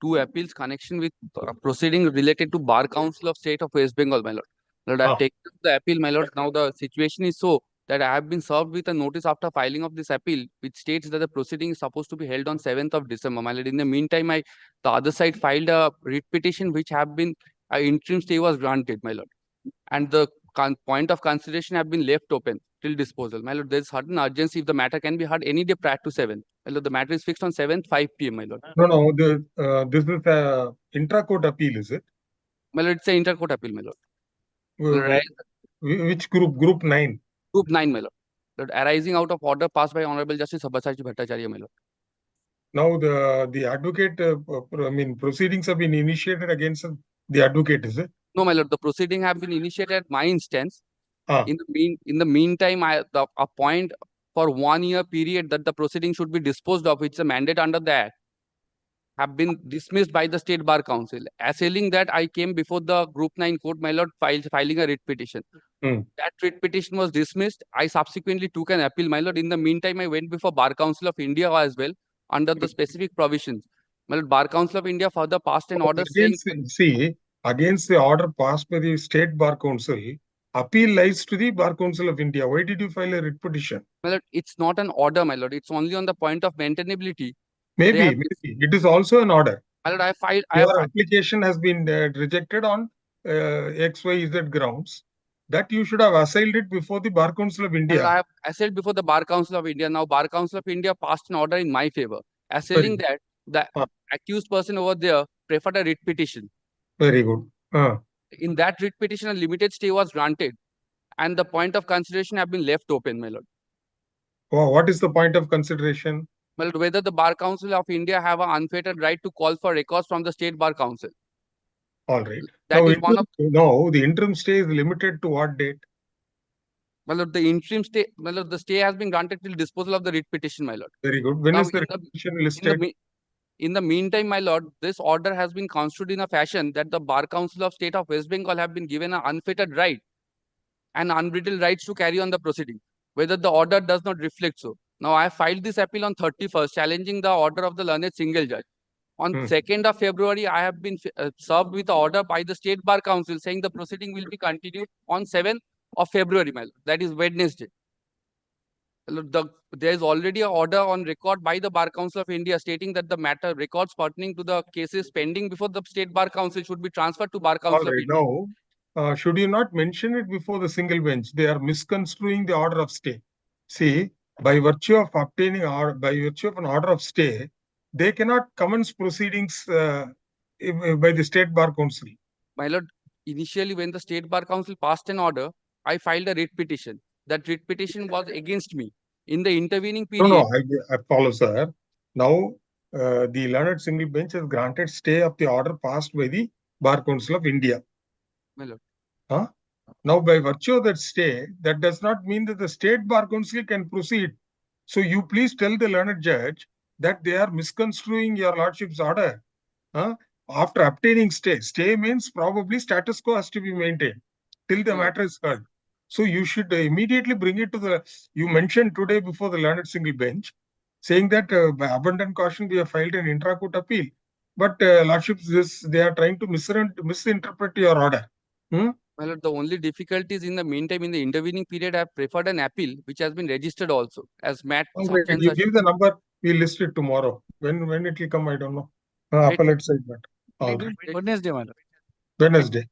two appeals connection with proceeding related to Bar Council of State of West Bengal, my lord. Lord, I have taken up the appeal, my lord. Now the situation is so that I have been served with a notice after filing of this appeal, which states that the proceeding is supposed to be held on 7th of December, my lord. In the meantime, the other side filed a writ petition, which have been interim stay was granted, my lord, and the point of consideration have been left open till disposal. My lord, there is certain urgency if the matter can be heard any day prior to 7th. My lord, the matter is fixed on 7th, 5 p.m., my lord. No, this is a intra-court appeal, is it? My lord, it's an inter-court appeal, my lord. Which group? Group 9? Group 9, my lord. Lord, arising out of order passed by Honorable Justice Sabbasachi Bhattacharya, my lord. Now the advocate, proceedings have been initiated against the advocate, is it? No, my lord, the proceeding have been initiated at my instance. Ah. In the meantime, a point for 1 year period that the proceeding should be disposed of, which is a mandate under the Act, have been dismissed by the State Bar Council. Assailing that, I came before the Group 9 court, my lord, filing a writ petition. That writ petition was dismissed. I subsequently took an appeal, my lord. In the meantime, I went before Bar Council of India as well under the specific provisions. My lord, Bar Council of India further passed an order saying... Against the order passed by the State Bar Council, appeal lies to the Bar Council of India. Why did you file a writ petition? My lord, it's not an order, my lord. It's only on the point of maintainability. Maybe. It is also an order. My lord, Your application has been rejected on XYZ grounds. That you should have assailed it before the Bar Council of India. My lord, I have assailed before the Bar Council of India. Now, Bar Council of India passed an order in my favor. Assailing that, the accused person over there preferred a writ petition. Very good. In that writ petition, a limited stay was granted, and the point of consideration have been left open, my lord. What is the point of consideration? Well, whether the Bar Council of India have an unfettered right to call for records from the State Bar Council. All right. The interim stay is limited to what date? Well, the interim stay, well, the stay has been granted till disposal of the writ petition, my lord. Very good. When is the writ petition listed? In the meantime, my lord, this order has been construed in a fashion that the Bar Council of State of West Bengal have been given an unfettered right and unbridled rights to carry on the proceeding, whether the order does not reflect so. Now, I filed this appeal on 31st, challenging the order of the learned single judge. On 2nd of February, I have been served with the order by the State Bar Council saying the proceeding will be continued on 7th of February, my lord. That is Wednesday. There is already an order on record by the Bar Council of India stating that the matter records pertaining to the cases pending before the State Bar Council should be transferred to Bar Council of India. Now, should you not mention it before the single bench? They are misconstruing the order of stay. See, by virtue of obtaining or by virtue of an order of stay, they cannot commence proceedings by the State Bar Council. My lord, initially when the State Bar Council passed an order, I filed a writ petition. That writ petition was against me. In the intervening period... No, I follow, sir. Now, the learned single bench has granted stay of the order passed by the Bar Council of India. My lord. Now, by virtue of that stay, that does not mean that the State Bar Council can proceed. So, you please tell the learned judge that they are misconstruing your lordship's order. After obtaining stay, stay means probably status quo has to be maintained till the matter is heard. So, you should immediately bring it to the... You mentioned today before the learned single bench, saying that by abundant caution we have filed an intra-court appeal. But lordships, they are trying to misinterpret your order. Well, the only difficulty is in the meantime, in the intervening period, I have preferred an appeal, which has been registered also as MAT. You give the number, we'll list it tomorrow. When it will come, I don't know. Appellate side, but Wednesday, madam. Wednesday.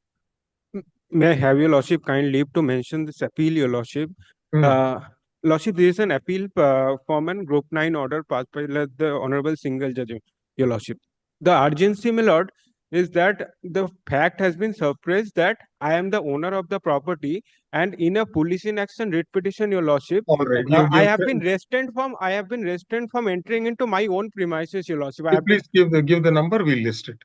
May I have your lordship kind leave to mention this appeal, your lordship? Lordship, there is an appeal from an Group 9 order passed by the Honorable Single Judge, your lordship. The urgency, my lord, is that the fact has been suppressed that I am the owner of the property, and in a police in action writ petition, your lordship, I have been restrained from entering into my own premises, your lordship. Please give the number, we'll list it.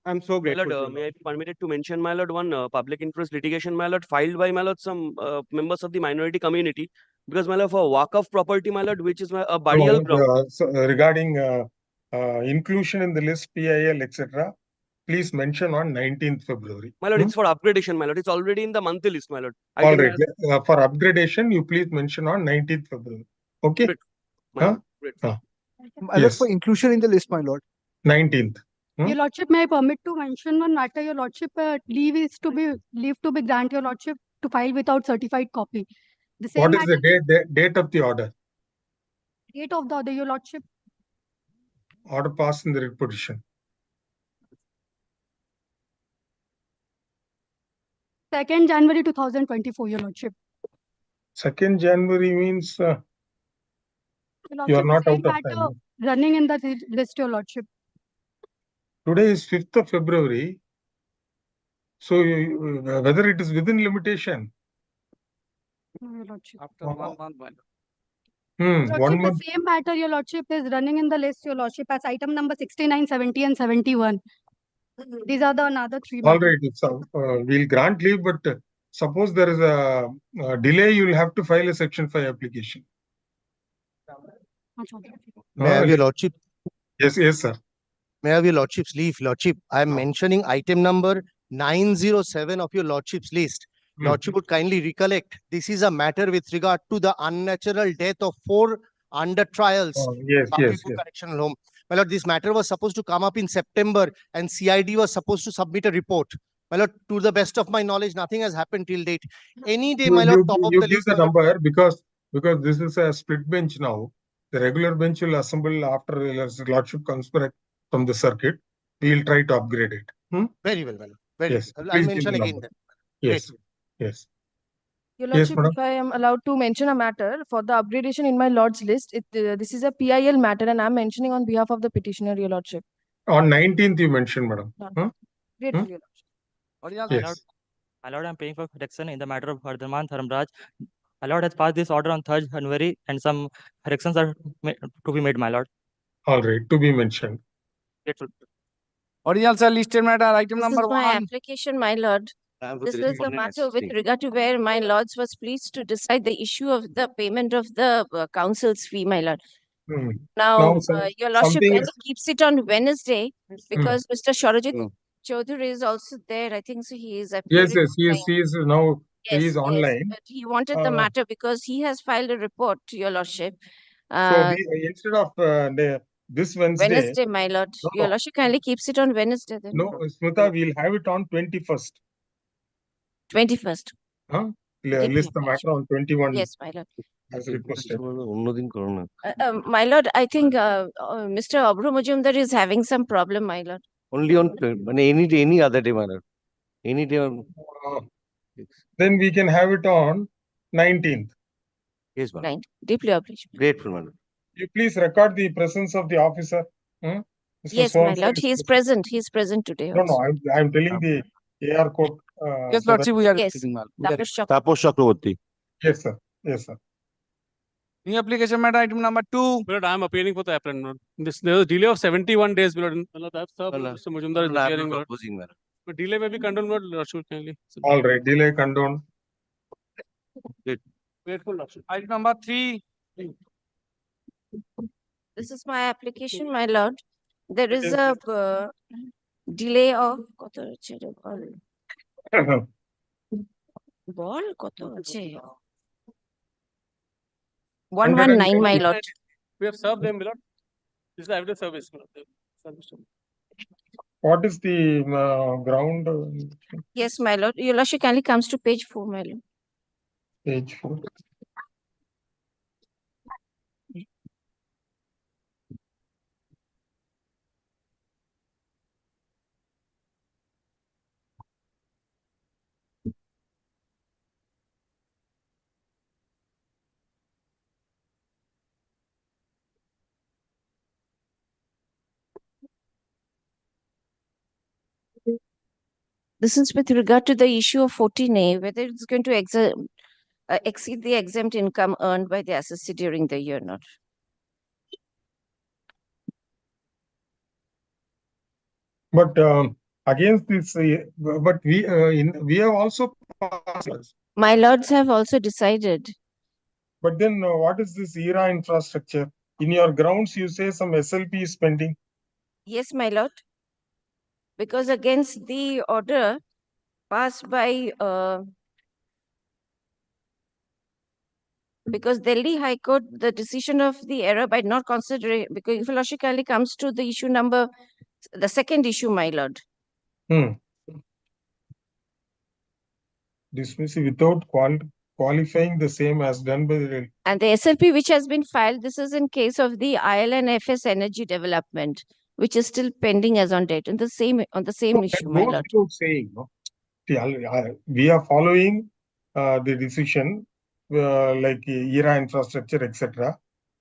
I'm so grateful. My lord, may I be permitted to mention, my lord, one public interest litigation, my lord, filed by, my lord, some members of the minority community, because, my lord, for Waqf property, my lord, which is a burial ground. Regarding inclusion in the list, PIL, etc., please mention on 19th February. My lord, it's for upgradation, my lord. It's already in the monthly list, my lord. All right. For upgradation, you please mention on 19th February. Okay? My lord. My lord, for inclusion in the list, my lord. 19th. Hmm? Your Lordship, may I permit to mention one matter? Your Lordship, leave to be granted, Your Lordship, to file without certified copy. The same What is the matter, date of the order? date of the order, Your Lordship. Order passed in the writ petition. 2nd January 2024, Your Lordship. 2nd January means Your you are Lordship, not the out same of matter time. running in the list, Your Lordship. Today is 5th of February. So whether it is within limitation. No, Your Lordship. After 1 month, my lord. Your 1 Lordship, month. the same matter, Your Lordship, is running in the list, Your Lordship, as item number 69, 70, and 71. These are the another three All matters. right. So we'll grant leave, but suppose there is a delay, you will have to file a Section 5 application. May I have your lordship? Yes, sir. May I have your lordship's leave? Lordship, I am mentioning item number 907 of your lordship's list. Lordship would kindly recollect, this is a matter with regard to the unnatural death of 4 under trials. Yes. Correctional home. My lord, this matter was supposed to come up in September and CID was supposed to submit a report. My lord, to the best of my knowledge, nothing has happened till date. Any day, my lord, top of You the give list. the number because this is a split bench now. The regular bench will assemble after his lordship comes back from the circuit. We will try to upgrade it. Very well, my lord. Very Yes. well. I'll Please give mention the again number. then. Yes. Yes. Your Yes, Lordship, madam. if I am allowed to mention a matter for the upgradation in my Lord's list, this is a PIL matter and I'm mentioning on behalf of the petitioner, Your Lordship. On 19th, you mentioned, madam. Grateful, Your Lordship. Yes. My lord, I'm paying for correction in the matter of Vardhaman Dharamraj. My lord has passed this order on 3rd January and some corrections are to be made, my lord. All right. To be mentioned. Grateful. Originals are listed matter, item This number is my 1. application, my lord. This was the matter with regard to where my lords was pleased to decide the issue of the payment of the council's fee, my lord. Now, your lordship something kindly keeps it on Wednesday because Mr. Shorajit No. Chaudhary is also there. I think so. He is Yes, appearing. he is now. He is online. But he wanted the matter because he has filed a report to your lordship. So instead of this Wednesday, My lord. No, Your no. lordship kindly keeps it on Wednesday then. No, Smita, we'll have it on 21st. 21st. List the matter on 21. Yes, my lord. As requested. My lord, I think Mr. Abru Majumdar is having some problem, my lord. Only on any other day, my lord. Any day on. Then we can have it on 19th. Yes, my lord. Right. Deeply obliged. Grateful, my lord. You please record the presence of the officer. Mr. Yes, So my and so lord. He is present. He is present today. No, also. I'm telling the AR code. Yes, so Lordship, we are Yes. receiving, ma'am. Taposh Chakraborty. Yes, sir. Yes, sir. New application matter, item number 2. Lord, I am appealing for the appellant. Lord. There was a delay of 71 days. Lord. That's Mr. Majumdar is appearing. Lord. But delay may be condoned, Lord. Lordship, kindly. All right. Delay condoned. Grateful, Lordship. Item number 3. This is my application, my lord. There is a delay of ball কত আছে 119, my lord. We have served them, my lord. This is the evidence service. My lord. What is the ground? Yes, my lord. Your lordship kindly comes to page 4, my lord. Page 4. This is with regard to the issue of 14A, whether it's going to exceed the exempt income earned by the assessee during the year or not. But against this, but we have also passed. My lords have also decided. But then what is this ERA infrastructure? In your grounds, you say some SLP is pending. Yes, my lord. Because against the order passed by because Delhi High Court, the decision of the error by not considering, because if lordship kindly comes to the issue number The second issue, my lord. Dismiss without qualifying the same as done by the. And the SLP which has been filed, this is in case of the ILNFS energy development, which is still pending as on date, and on the same issue, my Goes lord. without saying, no? See, we are following the decision like ERA infrastructure, etc.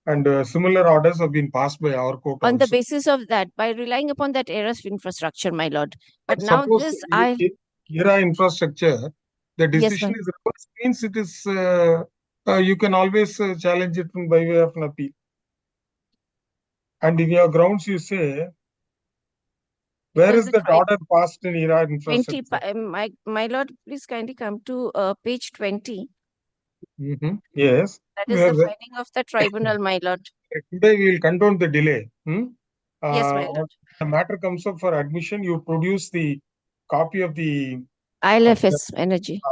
And similar orders have been passed by our court On also. the basis of that, by relying upon that ERA's infrastructure, my lord. But now suppose this ERA infrastructure, the decision is reversed, means it is you can always challenge it by way of an appeal. And in your grounds, you say, where is that order passed in ERA infrastructure? 20, my lord, please kindly come to page 20. Yes. That is the finding of the tribunal, my lord. Today we will condone the delay. Yes, my lord. The matter comes up for admission. You produce the copy of the ILFS energy.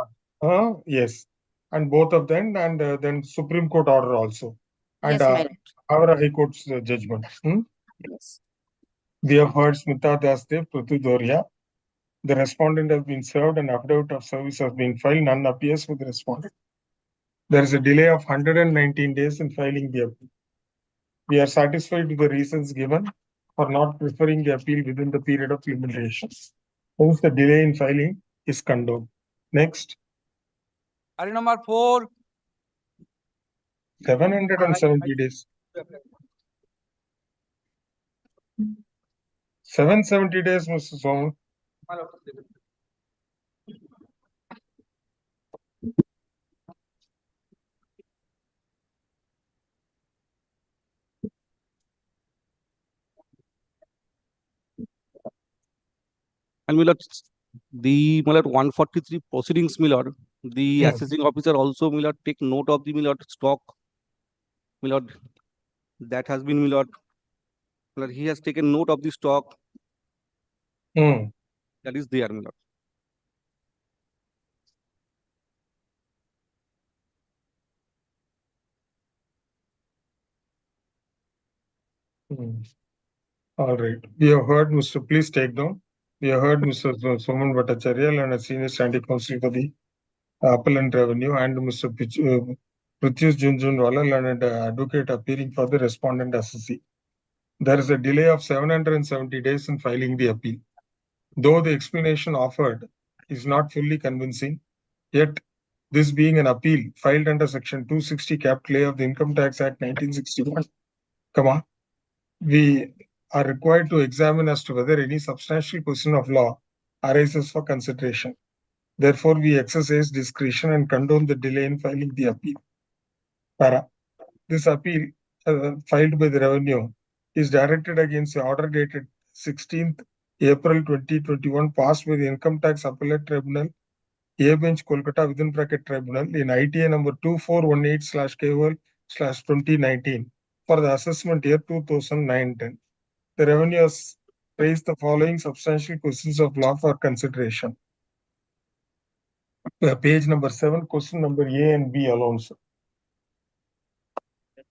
Yes, and both of them, and then Supreme Court order also, and Yes, my lord. our High Court's judgment. Yes. We have heard Smita Dasdev, Pruthi Doria. The respondent has been served and affidavit of service has been filed. None appears with the respondent. There is a delay of 119 days in filing the appeal. We are satisfied with the reasons given for not preferring the appeal within the period of limitation. Hence, the delay in filing is condoned. Next. Item number 4. 770 days. 770 days, Mr. Soman. And the 143 proceedings, the assessing officer also take note of the stock that has been he has taken note of the stock that is there. All right. We have heard Mr. Please take down. We have heard Mr. Soman Bhattacharya and a senior standing counsel for the Appellant Revenue and Mr. Prithyus Junjunwala and advocate appearing for the respondent assessee. There is a delay of 770 days in filing the appeal. Though the explanation offered is not fully convincing, yet this being an appeal filed under Section 260 Capital A of the Income Tax Act 1961, we are required to examine as to whether any substantial question of law arises for consideration. Therefore, we exercise discretion and condone the delay in filing the appeal. This appeal filed by the Revenue is directed against the order dated 16th April 2021 passed by the Income Tax Appellate Tribunal, A Bench Kolkata within bracket Tribunal in ITA number 2418/KOL/2019 for the assessment year 2009-10. The Revenue has raised the following substantial questions of law for consideration. Page number 7, question number A and B alone. Sir.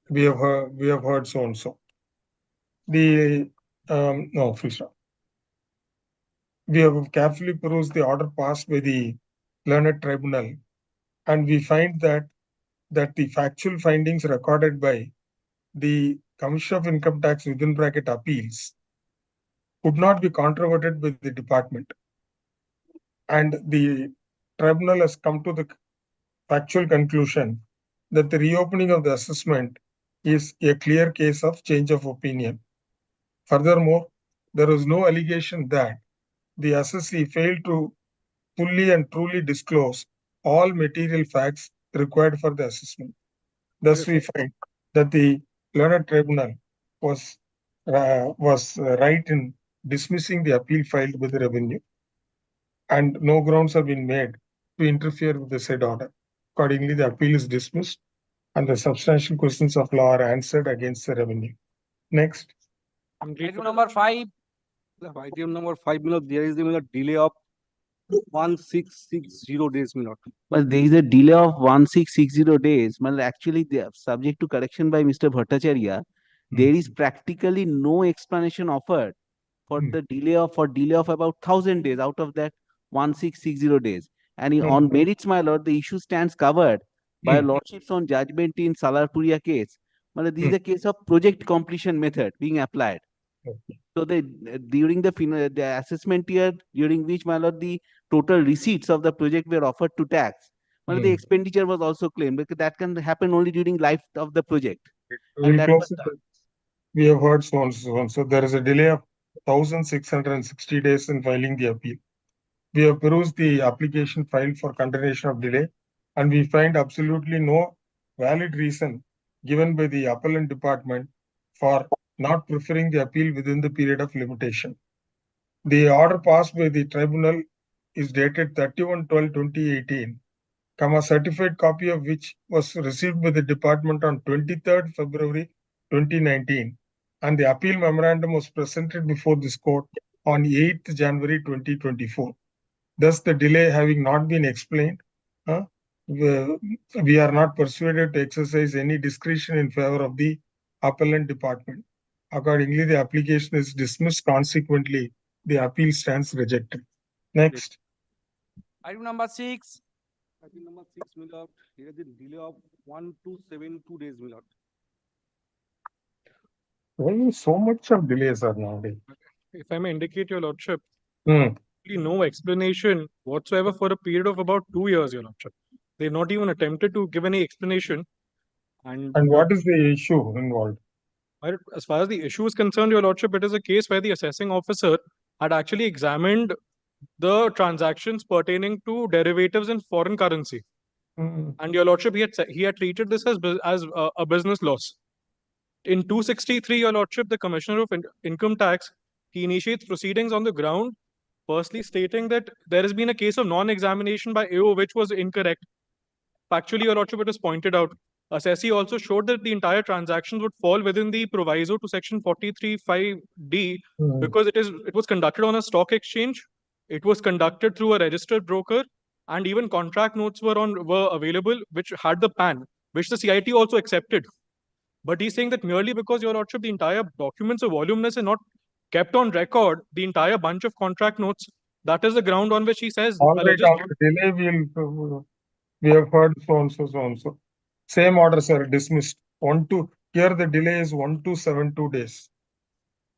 We have heard so and so. The no, please stop. We have carefully perused the order passed by the learned tribunal, and we find that the factual findings recorded by the Commission of Income Tax within bracket appeals could not be controverted by the department, and the tribunal has come to the factual conclusion that the reopening of the assessment is a clear case of change of opinion. Furthermore, there is no allegation that the assessee failed to fully and truly disclose all material facts required for the assessment. Thus, we find that the learned tribunal was right in dismissing the appeal filed by the Revenue, and no grounds have been made to interfere with the said order. Accordingly, the appeal is dismissed and the substantial questions of law are answered against the Revenue. Next. Item number 5. Item number 5, there is the delay of 1660 days. Well, there is a delay of 1660 days. Well, actually, they are subject to correction by Mr. Bhattacharya. There is practically no explanation offered for delay of about 1,000 days out of that 1660 days. And on merits, my lord, the issue stands covered by lordship's own judgment in Salarpuria case. But this is a case of project completion method being applied. So during the assessment year, during which, my lord, the total receipts of the project were offered to tax, the expenditure was also claimed, because that can happen only during life of the project. And that was done. We have heard so and so. So there is a delay of 1660 days in filing the appeal. We have perused the application filed for continuation of delay, and we find absolutely no valid reason given by the appellant department for not preferring the appeal within the period of limitation. The order passed by the tribunal is dated 31/12/2018, a certified copy of which was received by the department on 23rd February 2019, and the appeal memorandum was presented before this court on 8th January 2024. Thus, the delay having not been explained, we are not persuaded to exercise any discretion in favor of the appellant department. Accordingly, the application is dismissed. Consequently, the appeal stands rejected. Next. Item number 6. Item number 6, my lord. Here is a delay of 1272 days, my lord. Why so much of delays are nowadays? If I may indicate, your lordship, no explanation whatsoever for a period of about 2 years, your lordship. They've not even attempted to give any explanation. And what is the issue involved? As far as the issue is concerned, your lordship, it is a case where the assessing officer had actually examined the transactions pertaining to derivatives in foreign currency. And your lordship, he had treated this as a business loss. In 263, your lordship, the Commissioner of Income Tax, he initiates proceedings on the ground, firstly stating that there has been a case of non-examination by AO which was incorrect. Factually, your lordship, it was pointed out. Assessee also showed that the entire transactions would fall within the proviso to section 43(5)(d) because it was conducted on a stock exchange, it was conducted through a registered broker, and even contract notes were available which had the PAN, which the CIT also accepted. But he's saying that merely because, your lordship, the entire documents of voluminous are not kept on record, the entire bunch of contract notes, that is the ground on which he says. All right, after delay, we have heard so and so. Same orders are dismissed. Here the delay is 1272 days.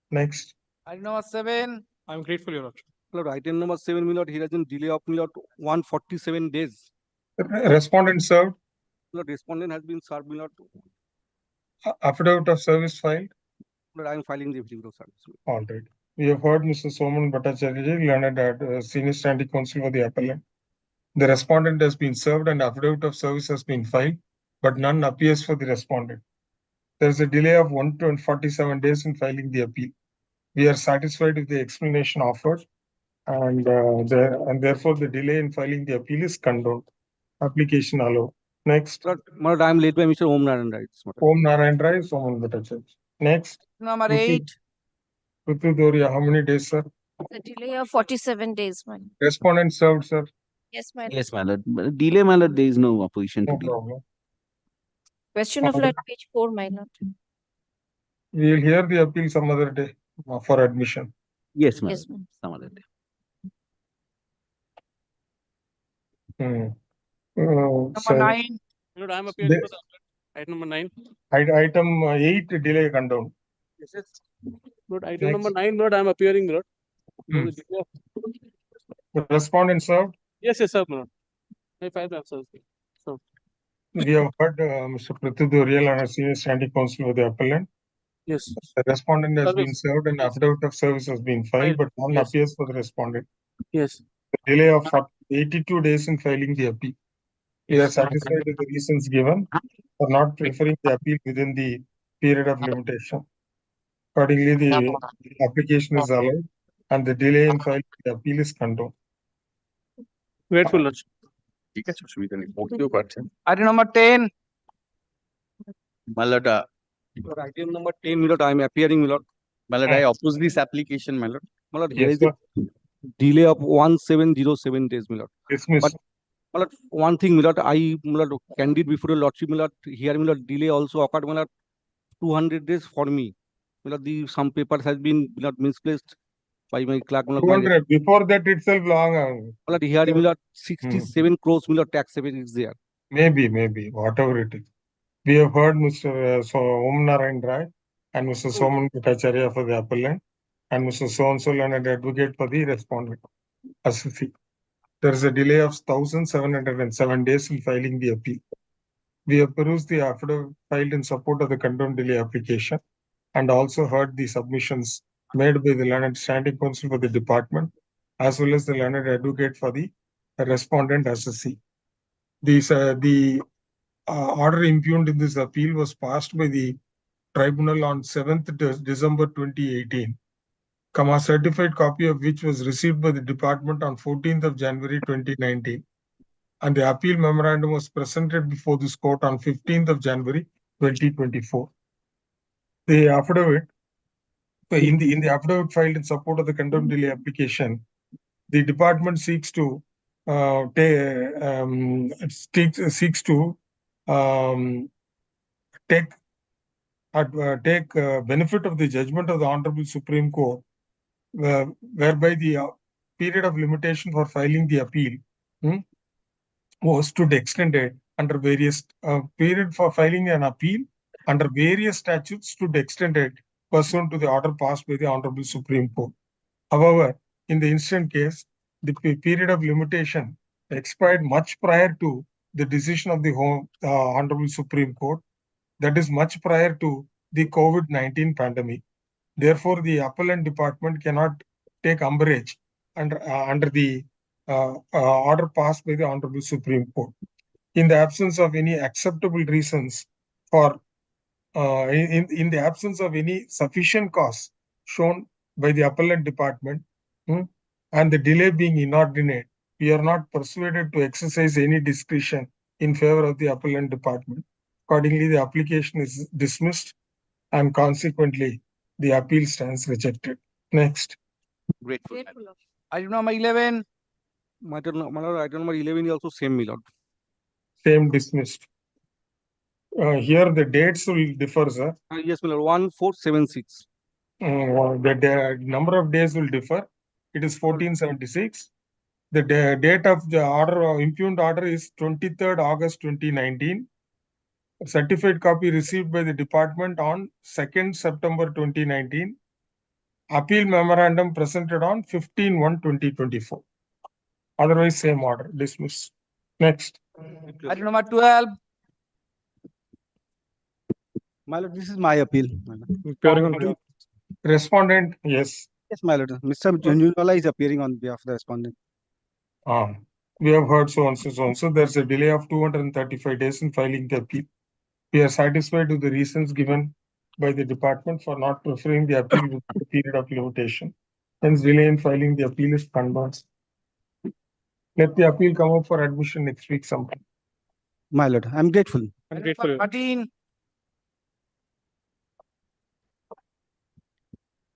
Next. Item number 7. I'm grateful, your lordship. Lord, item number 7, my lord, here is a delay of, my lord, 147 days. Respondent served. Lord, respondent has been served, my lord. Affidavit of service filed. Lord, I am filing the affidavit of service. All right. We have heard Mr. Soman Bhattacharya, learned senior standing counsel for the appellant. The respondent has been served and affidavit of service has been filed, but none appears for the respondent. There is a delay of 147 days in filing the appeal. We are satisfied with the explanation offered, and therefore the delay in filing the appeal is condoned. Application allowed. Next. Lord, I am led by Mr. Om Narayan Rai. Om Narayan Rai, Soman Bhattacharya. Next. Number 8. Prithudoria, how many days, sir? The delay of 47 days, man. Respondent served, sir. Yes, my lord. Yes, my lord. Delay, my lord, there is no opposition No to delay. problem. Question of law, page 4, my lord. We will hear the appeal some other day for admission. Yes, my Yes, lord. ma'am. Some other day. Number 9. Lord, I am appearing for the item number 9. Item 8, delay condoned. Yes. Lord, item number 9, Lord, I am appearing, Lord. The respondent served. Yes, sir, Lord. I filed the answers. So, We have heard Mr. Prithudoria and senior standing counsel for the appellant. yes. The respondent has been Service. served and Yes. affidavit of service has been filed, but none Yes. appears for the respondent. Yes. The delay of 82 days in filing the appeal. We are satisfied with the reasons given for not preferring the appeal within the period of limitation. Accordingly, the application is allowed and the delay in filing the appeal is condoned. Grateful, Lord. Item number 10. My lord, Lord, item number 10, my lord, I am appearing, my lord. my lord, I oppose this application, my lord. My lord, here Yes, is a delay of 1707 days, my lord. Dismissed. But, my lord, one thing, my lord, my lord, candid before the lordship, my lord, here, my lord, delay also occurred, my lord, 200 days for me. My lord, some papers has been, my lord, misplaced by my clerk. 200. Before that itself long. Here, 67 crores tax saving is there. Maybe, whatever it is. We have heard Mr. Om Narayan Rai and Mr. Soman Bhattacharya for the appellant and Mr. So-and-so learned advocate for the respondent. Assessee. There is a delay of 1,707 days in filing the appeal. We have perused the affidavit filed in support of the condemned delay application and also heard the submissions made by the learned standing counsel for the department as well as the learned advocate for the respondent assessee. The order impugned in this appeal was passed by the tribunal on 7th December 2018, certified copy of which was received by the department on 14th of January 2019. And the appeal memorandum was presented before this court on 15th of January 2024. The affidavit, in the affidavit filed in support of the contempt delay application, the department seeks to take benefit of the judgment of the Honorable Supreme Court, whereby the period of limitation for filing the appeal was to be extended under various period for filing an appeal under various statutes to be extended pursuant to the order passed by the Honorable Supreme Court. However, in the instant case, the period of limitation expired much prior to the decision of the Honorable Supreme Court, that is much prior to the COVID-19 pandemic. Therefore, the appellant department cannot take umbrage under the order passed by the Honorable Supreme Court. In the absence of any acceptable reasons for, in the absence of any sufficient cause shown by the appellant department, and the delay being inordinate, we are not persuaded to exercise any discretion in favor of the appellant department. Accordingly, the application is dismissed and consequently the appeal stands rejected. Next. Grateful. Item number 11. Item number 11 is also same, my lord. Same dismissed. Here the dates will differ, sir. Yes, my lord. 1476. The number of days will differ. It is 1476. The date of the order, impugned order is 23rd August 2019. A certified copy received by the department on 2nd September 2019. Appeal memorandum presented on 15/1/2024. Otherwise, same order. Dismiss. Next. Item number 12. My lord, this is my appeal. Respondent, yes. Yes, my lord. Mr. Junjunwala is appearing on behalf of the respondent. We have heard so and so. So there's a delay of 235 days in filing the appeal. We are satisfied with the reasons given by the department for not preferring the appeal with the period of limitation. Hence, delay in filing the appeal is conversed. Let the appeal come up for admission next week sometime. My lord, I'm grateful. I'm grateful. 13.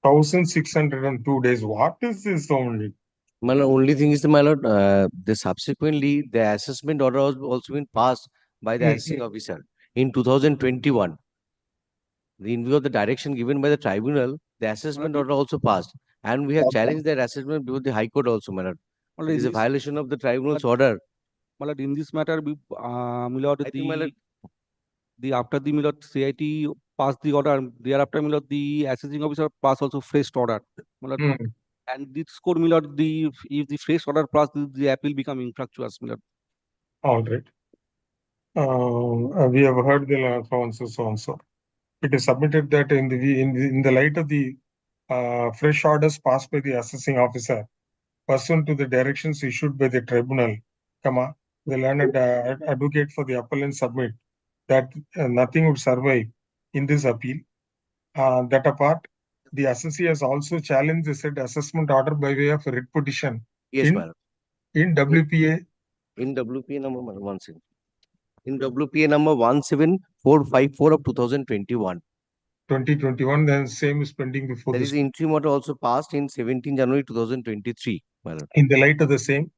1,602 days. What is this only? My lord, only thing is, my lord, the subsequently the assessment order has also been passed by the assessing officer in 2021. In view of the direction given by the tribunal, the assessment order also passed, and we have challenged that assessment before the High Court also, my lord. It is a violation of the tribunal's order. My lord, in this matter, my lord, after the my lord, CIT passed the order, thereafter, my lord, the assessing officer passed also fresh order. My lord, and this court, my lord, if the fresh order passed, the appeal become infructuous, my lord. All right. We have heard the so and so. It is submitted that in the light of the fresh orders passed by the assessing officer, pursuant to the directions issued by the tribunal, the learned advocate for the appellant submit that nothing would survive in this appeal. That apart, the assessee has also challenged the said assessment order by way of a writ petition. Yes, madam. In WPA. In WPA number 17. In WPA number 17454 of 2021. 2021, then same is pending before there this. There is interim order also passed in 17 January 2023. Madam. In the light of the same,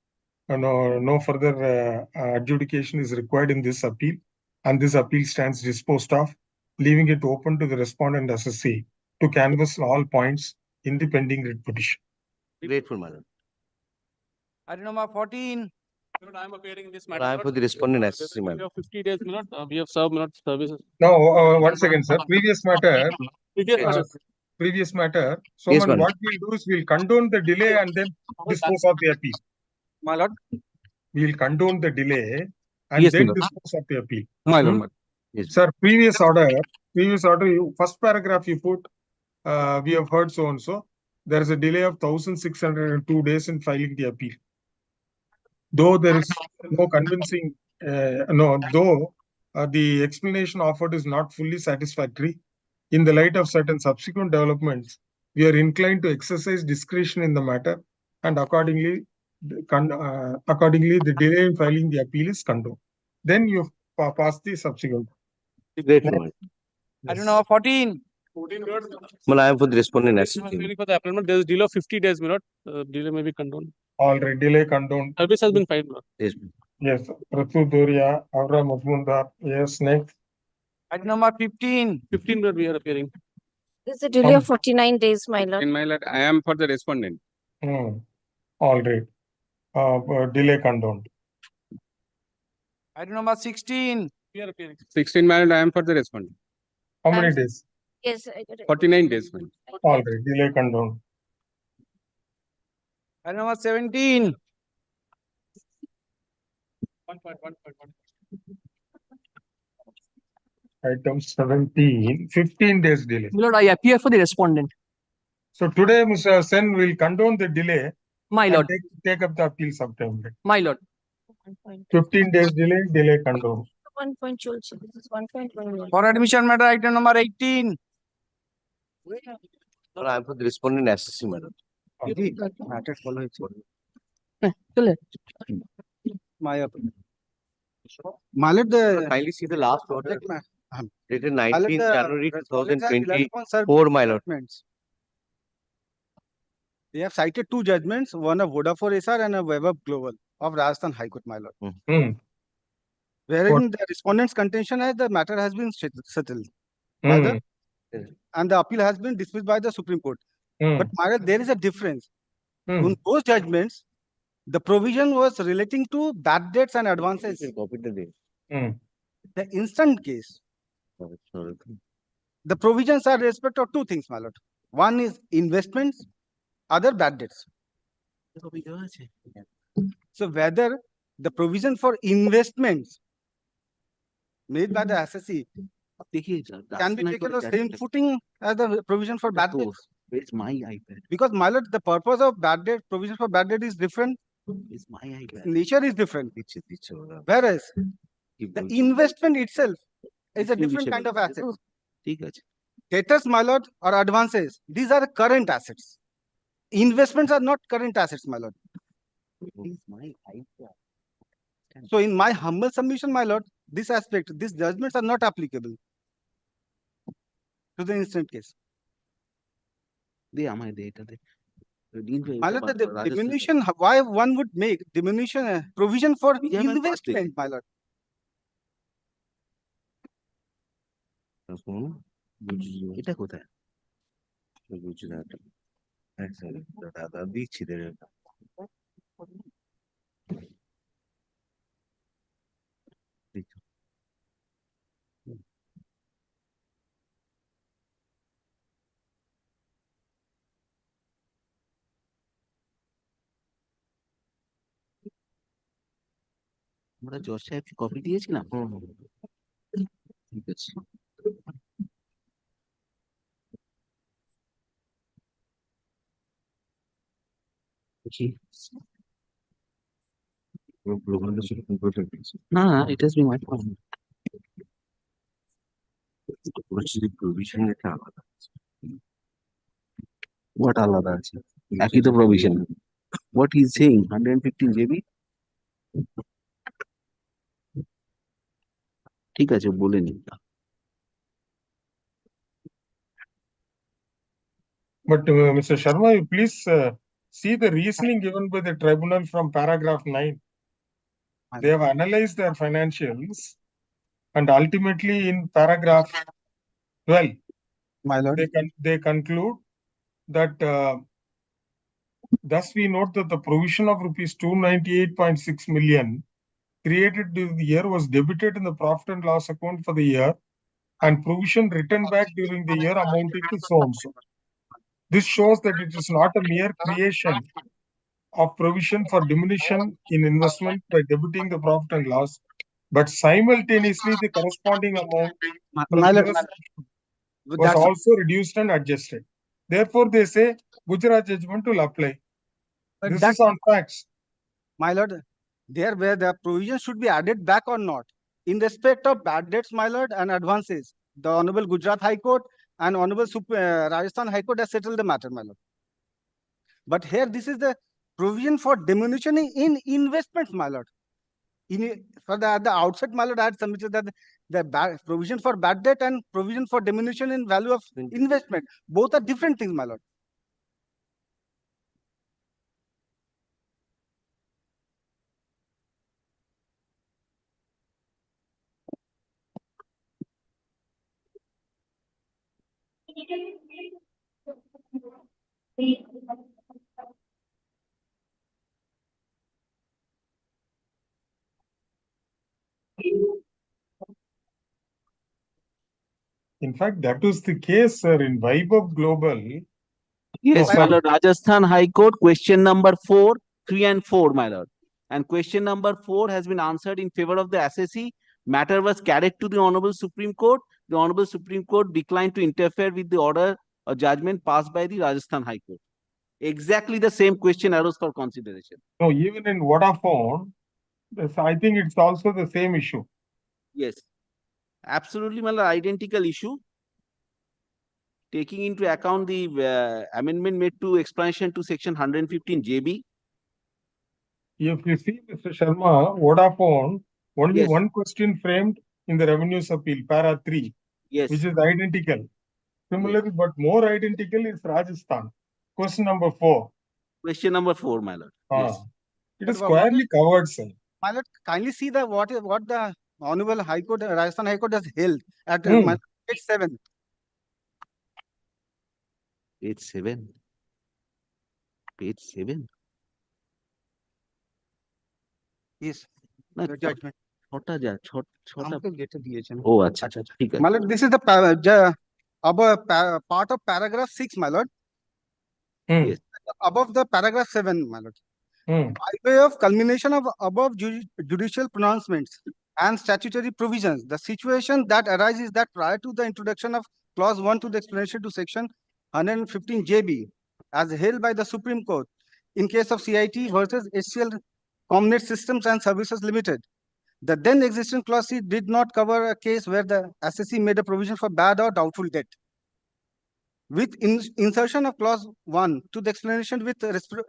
no further adjudication is required in this appeal, and this appeal stands disposed of, leaving it open to the respondent assessee to canvass all points in the pending writ petition. Grateful, my lord. Item number 14. Lord, I am appearing in this I matter. am for the respondent There's SSC, a my period lord. of 50 days, my lord. We have served, my lord, services. Now, once again, sir, previous matter, Previous matter. previous matter. So, Yes, my lord. what we'll do is we'll condone the delay and then dispose of the appeal. My lord. We'll condone the delay and Yes, then my lord. dispose of the appeal. My lord. Yes. Sir, previous order, you, first paragraph you put, we have heard so and so. There is a delay of 1,602 days in filing the appeal. Though there is no convincing, the explanation offered is not fully satisfactory, in the light of certain subsequent developments, we are inclined to exercise discretion in the matter, and accordingly, the delay in filing the appeal is condoned. Then you pass the subsequent. Grateful. Item number 14. 14 words. Well, I am for the respondent I'm SSC. appearing for the appeal. There's a delay of 50 days, my lord. Delay may be condoned. Already delay condoned. Service has been filed, my lord. Yes. Yes, Prathu Doria, Avra Mazmundar. Yes, next. Item number 15. 15 minutes we are appearing. There's a delay of 49 days, my lord. In my lord, I am for the respondent. All right. Delay condoned. Item number 16. We are appearing. 16 my lord, I am for the respondent. How many days? Yes, I got it. 49 days, my lord. All right. Delay condoned. Item number 17. 1.1.1. Item 17, 15 days delay. My lord, I appear for the respondent. So today, Mr. Sen will condone the delay. My and lord. Take up the appeal sometime. My lord. 15 days delay condoned. 1 point, Chulchi. This is 1.1. For admission matter, item number 18. Well, I am for the respondent SSC, my lord. Matter follow it. My opinion. My lord, Kindly see the last order. Dated My lord, 19th the January respondents are relied upon, sir, 2024, my lord. judgments. They have cited two judgments, one of Vodafone SR and a Web Global of Rajasthan High Court, my lord. Wherein the respondent's contention is the matter has been settled by the and the appeal has been dismissed by the Supreme Court. But my lord, there is a difference. In those judgments, the provision was relating to bad debts and advances. The instant case, the provisions are respect of two things, my lord. One is investments, other bad debts. So whether the provision for investments made by the SSC can be taken on the same footing as the provision for bad debts. Where's my iPad? Because my lord, the purpose of bad debt, provision for bad debt is different. It's my iPad. Nature is different. Whereas the investment itself is a different kind of asset. Debtors, my lord, or advances, these are current assets. Investments are not current assets, my lord. So in my humble submission, my lord, this aspect, these judgments are not applicable to the instant case. My lord, the diminution, why one would make diminution provision for investment, my lord. এটা কোথায় গুজরাট আচ্ছা দাদা দিচ্ছি আমরা জজ সাহেবকে copy দিয়েছিলাম ঠিক আছে না it has been my fault provision এটা আলাদা what আলাদা আছে একই তো provision what he is saying 115 JB ঠিক আছে বলে নি But Mr. Sharma, you please see the reasoning given by the tribunal from paragraph 9. They have analyzed their financials and ultimately in paragraph 12, my lord, they conclude that Thus, we note that the provision of rupees 298.6 million created during the year was debited in the profit and loss account for the year, and provision written back during the year amounting to so and so. This shows that it is not a mere creation of provision for diminution in investment by debiting the profit and loss, but simultaneously the corresponding amount from investment was also reduced and adjusted. Therefore, they say Gujarat judgment will apply. This is on facts. My lord, there where the provision should be added back or not. In respect of bad debts, my lord, and advances, the Honorable Gujarat High Court and Honorable Rajasthan High Court has settled the matter, my lord. But here, this is the provision for diminution in investments, my lord. At the outset, my lord, I had submitted that the provision for bad debt and provision for diminution in value of investment, both are different things, my lord. In fact, that was the case, sir, in Vaibhav Global. Yes, my lord. Rajasthan High Court, question number 4, 3 and 4, my lord. And question number 4 has been answered in favor of the assessee. Matter was carried to the Honorable Supreme Court. The Honorable Supreme Court declined to interfere with the order or judgment passed by the Rajasthan High Court. Exactly the same question arose for consideration. No, even in Vodafone, I think it's also the same issue. Yes. Absolutely, my lord, identical issue. Taking into account the amendment made to explanation to section 115 JB. If you see, Mr. Sharma, Vodafone, only one question framed in the revenues appeal, para 3, which is identical. Similarly, but more identical is Rajasthan. Question number 4. Question number 4, my lord. Yes. It is squarely covered, sir. My lord, kindly see what the Honorable High Court, Rajasthan High Court has held at page 7. Page 7. Page 7. Yes. The judgment. Oh, acha. My lord, this is the above part of paragraph 6, my lord. Yes. Above the paragraph 7, my lord. By way of culmination of above judicial pronouncements and statutory provisions, the situation that arises that prior to the introduction of clause 1 to the explanation to section 115 JB, as held by the Supreme Court in case of CIT versus HCL Comnet Systems and Services Limited, the then existing clause C did not cover a case where the assessee made a provision for bad or doubtful debt. With insertion of clause 1 to the explanation with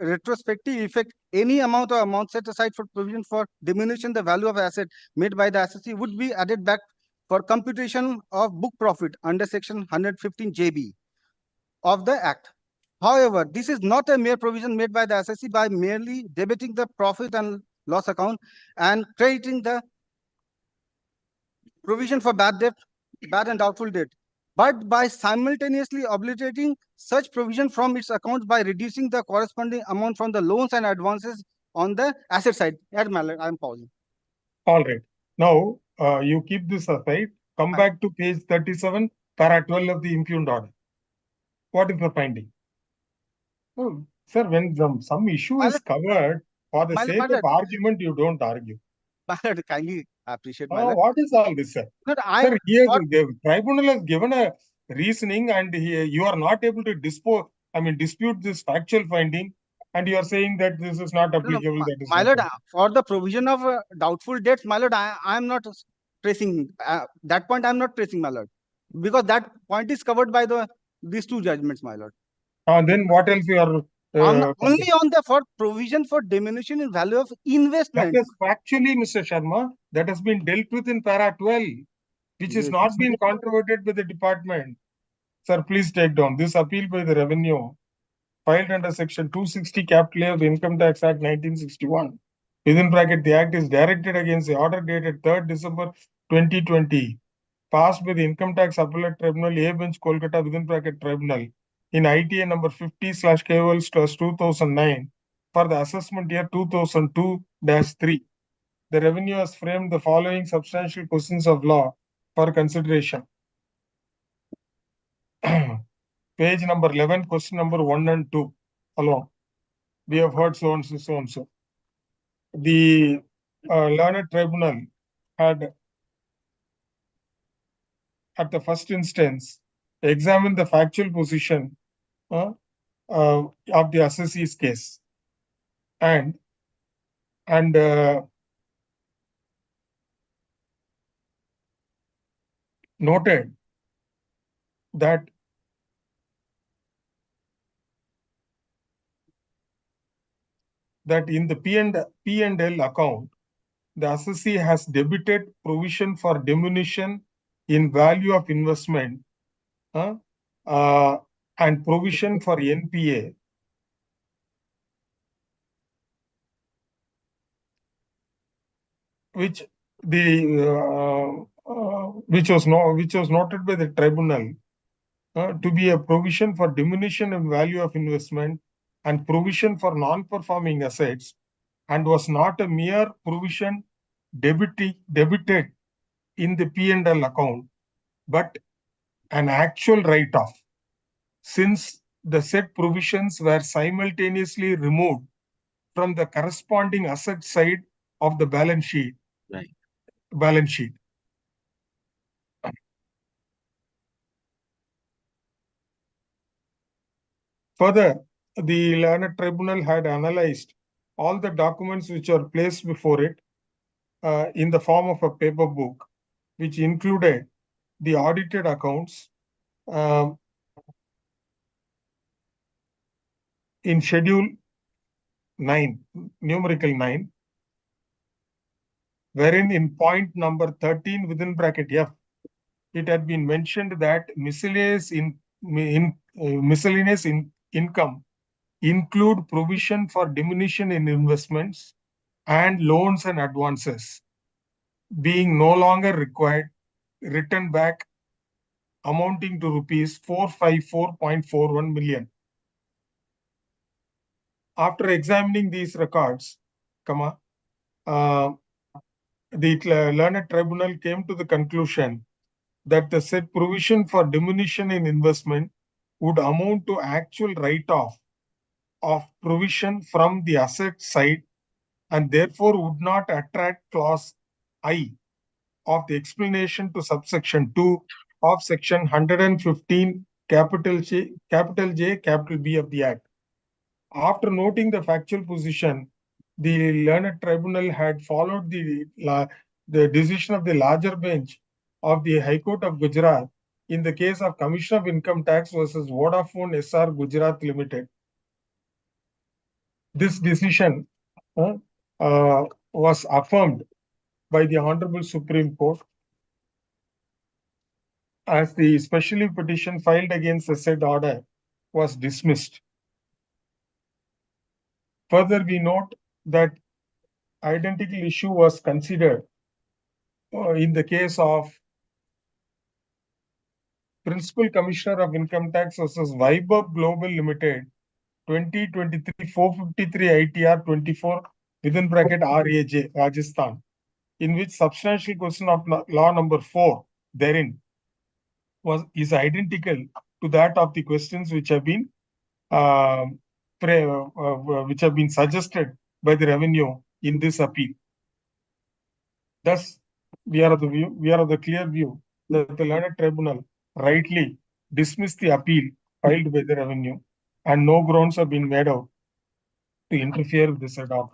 retrospective effect, any amount or amount set aside for provision for diminution the value of asset made by the assessee would be added back for computation of book profit under section 115 JB of the Act. However, this is not a mere provision made by the assessee by merely debiting the profit and loss account and crediting the provision for bad and doubtful debt, but by simultaneously obliterating such provision from its accounts by reducing the corresponding amount from the loans and advances on the asset side. I'm pausing. All right. Now, you keep this aside. Come back to page 37, para 12 of the impugned order. What is the finding? Oh, sir, when some issue is covered, for the sake of argument, you don't argue. Kindly appreciate what is all this, sir? Sir, here the tribunal has given a reasoning and you are not able to dispute this factual finding, and you are saying that this is not applicable. No, my lord, for the provision of doubtful debts, my lord, I am not pressing that point. I am not pressing, my lord, because that point is covered by these two judgments, my lord. Then what else you are? Only on the for provision for diminution in value of investment. That is factually, Mr. Sharma, that has been dealt with in para 12, which has not been controverted by the department. Sir, please take down this appeal by the revenue filed under section 260 capital A of the Income Tax Act 1961. Within bracket, the act is directed against the order dated 3rd December 2020, passed by the Income Tax Appellate Tribunal A Bench Kolkata within bracket tribunal in ITA number 50/KOL/2009 for the assessment year 2002-3. The revenue has framed the following substantial questions of law for consideration. Page number 11, question number 1 and 2 alone. We have heard so and so, so and so. The learned tribunal had, at the first instance, examined the factual position of the assessee's case and noted that in the P&L account, the assessee has debited provision for diminution in value of investment and provision for NPA, which was noted by the tribunal to be a provision for diminution in value of investment and provision for non-performing assets, and was not a mere provision debited in the P&L account, but an actual write-off, since the said provisions were simultaneously removed from the corresponding asset side of the balance sheet. Further, the learned tribunal had analyzed all the documents which are placed before it in the form of a paper book, which included the audited accounts in Schedule 9, numerical 9, wherein in point number 13 within bracket F, it had been mentioned that miscellaneous income include provision for diminution in investments and loans and advances being no longer required, written back, amounting to rupees 454.41 million. After examining these records, the learned tribunal came to the conclusion that the said provision for diminution in investment would amount to actual write-off of provision from the asset side, and therefore would not attract clause I of the explanation to subsection 2 of section 115 capital J, capital B of the Act. After noting the factual position, the learned tribunal had followed the decision of the larger bench of the High Court of Gujarat in the case of Commission of Income Tax versus Vodafone SR Gujarat Limited. This decision was affirmed by the Honorable Supreme Court, as the special leave petition filed against the said order was dismissed. Further, we note that identical issue was considered in the case of Principal Commissioner of Income Tax versus Vibhab Global Limited, 2023 453 ITR 24 within bracket RAJ, Rajasthan, in which substantial question of law number 4 therein is identical to that of the questions which have been suggested by the revenue in this appeal. Thus, we are of the clear view that the learned tribunal rightly dismissed the appeal filed by the revenue, and no grounds have been made out to interfere with the said order.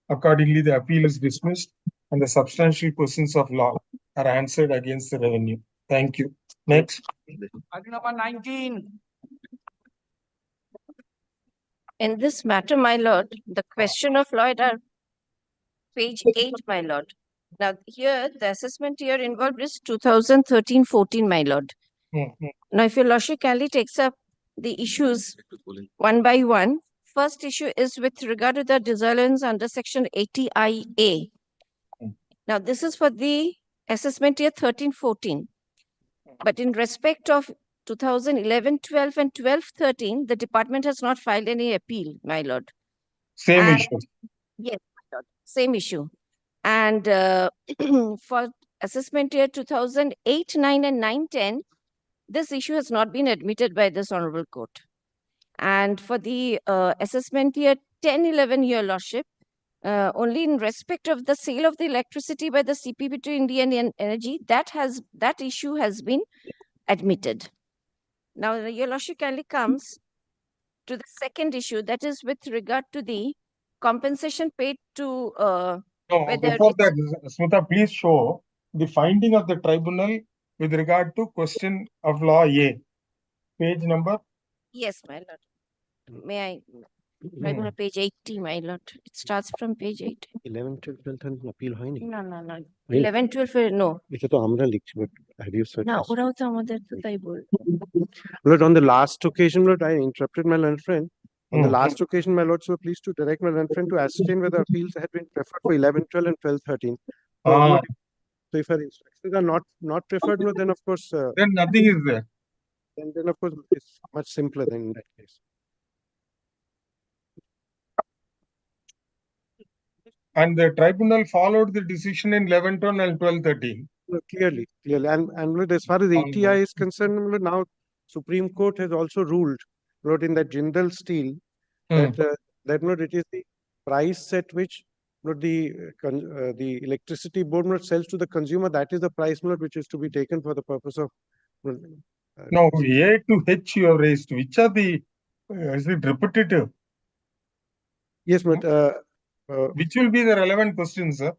Accordingly, the appeal is dismissed and the substantial questions of law are answered against the revenue. Thank you. Next. Item number 19. In this matter, my lord, the question of law at page 8, my lord. Now, here, the assessment year involved is 2013-14, my lord. Now, if your lordship kindly takes up the issues one by one, first issue is with regard to the disallowance under section 80IA. Now, this is for the assessment year 13-14. But in respect of 2011-12 and 12-13, the department has not filed any appeal, my lord. Same And- issue. Yes, my lord, same issue. And for assessment year 2008, 9 and 9, 10, this issue has not been admitted by this honorable court. And for the assessment year 10, 11, your lordship, only in respect of the sale of the electricity by the CPP to Indian Energy, that issue has been admitted. Now, your lordship kindly comes to the second issue, that is with regard to the compensation paid to No, whether before it's- that, Smita, please show the finding of the tribunal with regard to question of law A. Page number. Yes, my lord. May I? Tribunal page 80, my lord. It starts from page 8. 11, 12, 12 appeal হয়নি No. 11, 12, no. এটা তো আমরা লিখছি but have you said না, this? ওরাও তো আমাদের তো তাই বল। Lord, on the last occasion, Lord, I interrupted my learned friend. On the last occasion, my lord, so pleased to direct my learned friend to ascertain whether appeals had been preferred for 11, 12 and 12, 13. So, Lord, so if our instructions are not preferred, Lord, then of course then nothing is there. Then of course it's much simpler than in that case. And the tribunal followed the decision in 11, 12 and 12, 13. Clearly. And Lord, as far as ATI is concerned, Lord, now Supreme Court has also ruled, Lord, in that Jindal Steel, that Lord, it is the price at which Lord, the electricity board Lord, sells to the consumer. That is the price Lord, which is to be taken for the purpose of. Now, A to H you have raised. Which are the? Is it repetitive? Yes, but which will be the relevant questions, sir?